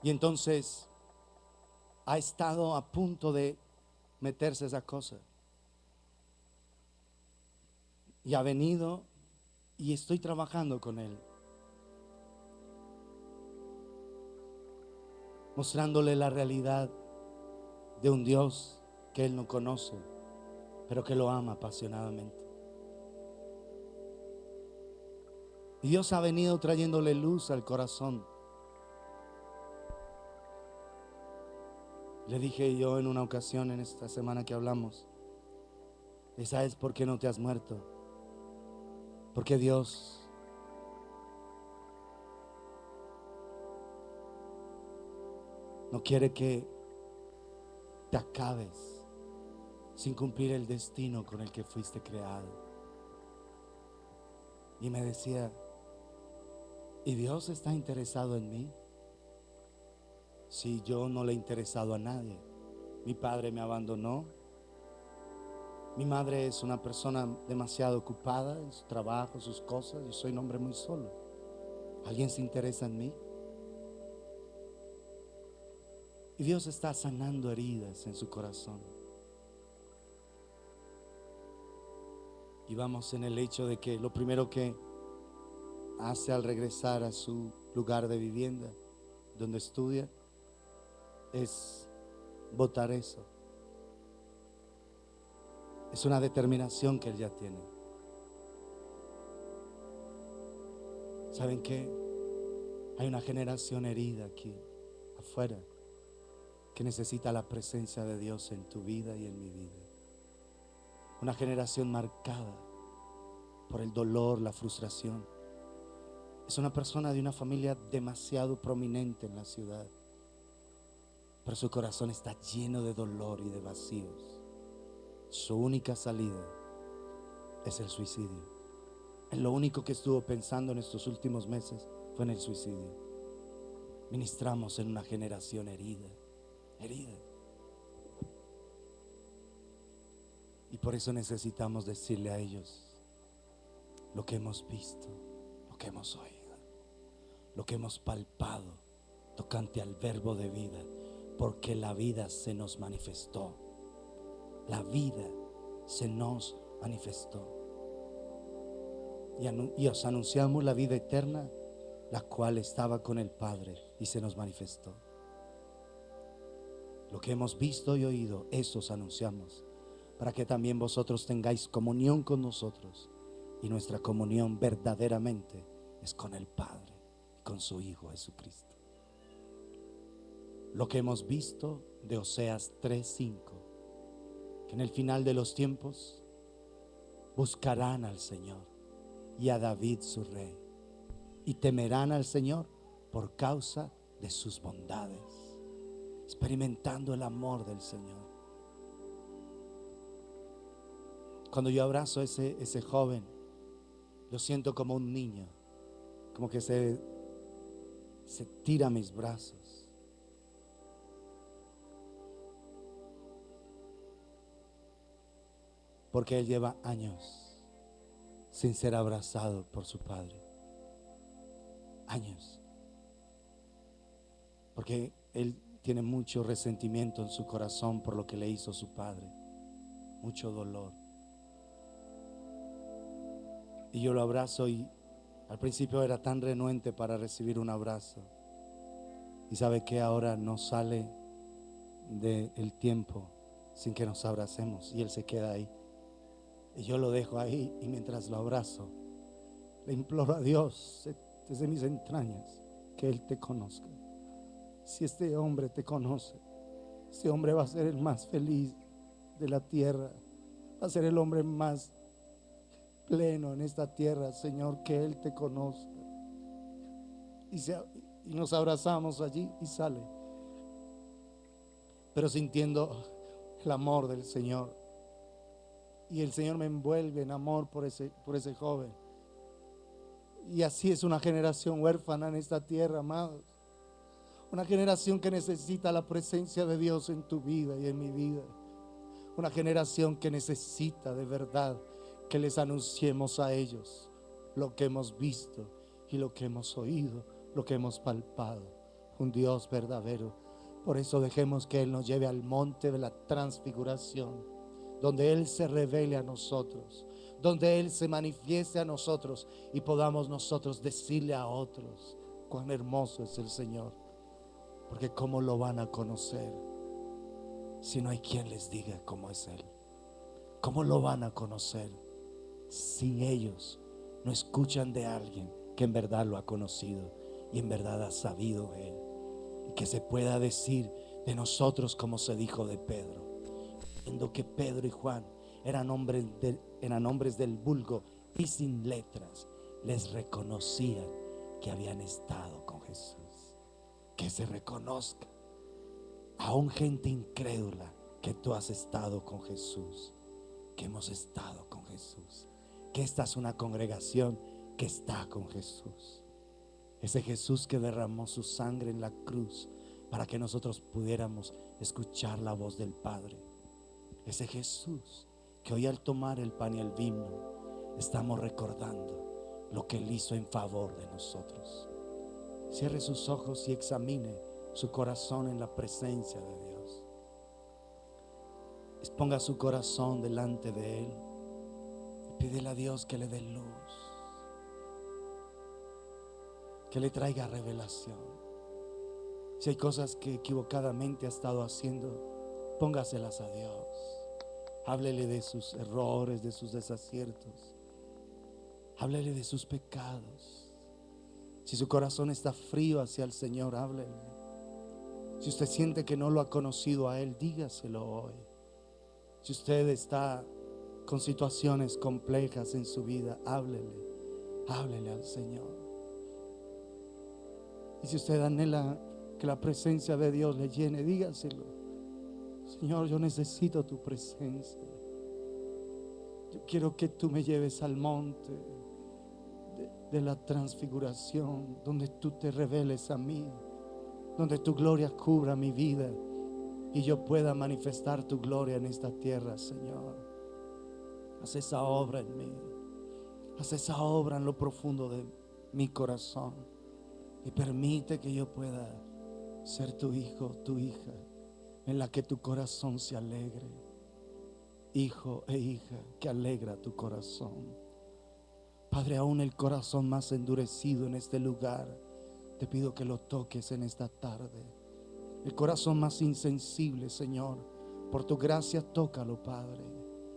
Y entonces ha estado a punto de meterse esa cosa. Y ha venido y estoy trabajando con él, mostrándole la realidad de un Dios que él no conoce, pero que lo ama apasionadamente. Y Dios ha venido trayéndole luz al corazón. Le dije yo en una ocasión, en esta semana que hablamos, ¿sabes por qué no te has muerto? Porque Dios no quiere que te acabes sin cumplir el destino con el que fuiste creado. Y me decía, ¿y Dios está interesado en mí? Si yo no le he interesado a nadie. Mi padre me abandonó. Mi madre es una persona demasiado ocupada en su trabajo, sus cosas. Yo soy un hombre muy solo. ¿Alguien se interesa en mí? Y Dios está sanando heridas en su corazón. Y vamos en el hecho de que lo primero que hace al regresar a su lugar de vivienda donde estudia, es votar eso. Es una determinación que él ya tiene. ¿Saben qué? Hay una generación herida aquí afuera que necesita la presencia de Dios en tu vida y en mi vida. Una generación marcada por el dolor, la frustración. Es una persona de una familia demasiado prominente en la ciudad, pero su corazón está lleno de dolor y de vacíos. Su única salida es el suicidio. En lo único que estuvo pensando en estos últimos meses fue en el suicidio. Ministramos en una generación herida. Y por eso necesitamos decirle a ellos lo que hemos visto, lo que hemos oído, lo que hemos palpado tocante al verbo de vida, porque la vida se nos manifestó. La vida se nos manifestó. Y os anunciamos la vida eterna, la cual estaba con el Padre y se nos manifestó. Lo que hemos visto y oído, eso os anunciamos, para que también vosotros tengáis comunión con nosotros. Y nuestra comunión verdaderamente es con el Padre y con su Hijo Jesucristo. Lo que hemos visto de Oseas 3:5, que en el final de los tiempos buscarán al Señor y a David su rey, y temerán al Señor por causa de sus bondades, experimentando el amor del Señor. Cuando yo abrazo a ese joven, yo siento como un niño, como que se tira a mis brazos. Porque él lleva años sin ser abrazado por su padre. Años. Porque él tiene mucho resentimiento en su corazón por lo que le hizo su padre. Mucho dolor. Y yo lo abrazo, y al principio era tan renuente para recibir un abrazo. Y sabe que ahora no sale del tiempo sin que nos abracemos, y él se queda ahí. Y yo lo dejo ahí, y mientras lo abrazo, le imploro a Dios desde mis entrañas que Él te conozca. Si este hombre te conoce, este hombre va a ser el más feliz de la tierra, va a ser el hombre más pleno en esta tierra, Señor, que Él te conozca. Y nos abrazamos allí y sale, pero sintiendo el amor del Señor. Y el Señor me envuelve en amor por ese joven. Y así es una generación huérfana en esta tierra, amados. Una generación que necesita la presencia de Dios en tu vida y en mi vida. Una generación que necesita de verdad que les anunciemos a ellos lo que hemos visto y lo que hemos oído, lo que hemos palpado. Un Dios verdadero. Por eso dejemos que Él nos lleve al monte de la transfiguración, donde Él se revele a nosotros, donde Él se manifieste a nosotros y podamos nosotros decirle a otros cuán hermoso es el Señor. Porque ¿cómo lo van a conocer si no hay quien les diga cómo es Él? ¿Cómo lo van a conocer si ellos no escuchan de alguien que en verdad lo ha conocido y en verdad ha sabido Él? Y que se pueda decir de nosotros como se dijo de Pedro, viendo que Pedro y Juan eran hombres del vulgo y sin letras, les reconocían que habían estado con Jesús. Que se reconozca aún gente incrédula que tú has estado con Jesús, que hemos estado con Jesús, que esta es una congregación que está con Jesús. Ese Jesús que derramó su sangre en la cruz para que nosotros pudiéramos escuchar la voz del Padre. Ese Jesús que hoy al tomar el pan y el vino estamos recordando lo que Él hizo en favor de nosotros. Cierre sus ojos y examine su corazón en la presencia de Dios. Exponga su corazón delante de Él y pídele a Dios que le dé luz, que le traiga revelación. Si hay cosas que equivocadamente ha estado haciendo, póngaselas a Dios. Háblele de sus errores, de sus desaciertos. Háblele de sus pecados. Si su corazón está frío hacia el Señor, háblele. Si usted siente que no lo ha conocido a Él, dígaselo hoy. Si usted está con situaciones complejas en su vida, háblele al Señor. Y si usted anhela que la presencia de Dios le llene, dígaselo. Señor, yo necesito tu presencia. Yo quiero que tú me lleves al monte de la transfiguración, donde tú te reveles a mí, donde tu gloria cubra mi vida y yo pueda manifestar tu gloria en esta tierra, Señor. Haz esa obra en mí. Haz esa obra en lo profundo de mi corazón y permite que yo pueda ser tu hijo, tu hija, en la que tu corazón se alegre. Hijo e hija que alegra tu corazón. Padre, aún el corazón más endurecido en este lugar, te pido que lo toques en esta tarde. El corazón más insensible, Señor, por tu gracia tócalo, Padre.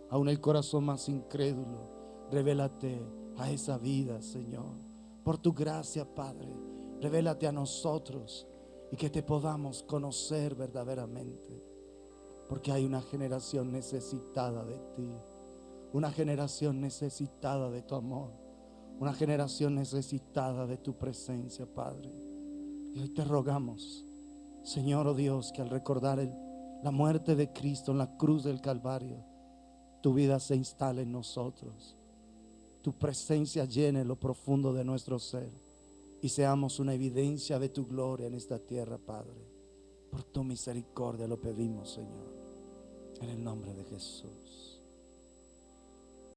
Aún el corazón más incrédulo, revélate a esa vida, Señor. Por tu gracia, Padre, revélate a nosotros y que te podamos conocer verdaderamente. Porque hay una generación necesitada de ti, una generación necesitada de tu amor, una generación necesitada de tu presencia, Padre. Y hoy te rogamos, Señor, oh Dios, que al recordar la muerte de Cristo en la cruz del Calvario, tu vida se instale en nosotros, tu presencia llene lo profundo de nuestro ser y seamos una evidencia de tu gloria en esta tierra, Padre. Por tu misericordia lo pedimos, Señor, en el nombre de Jesús.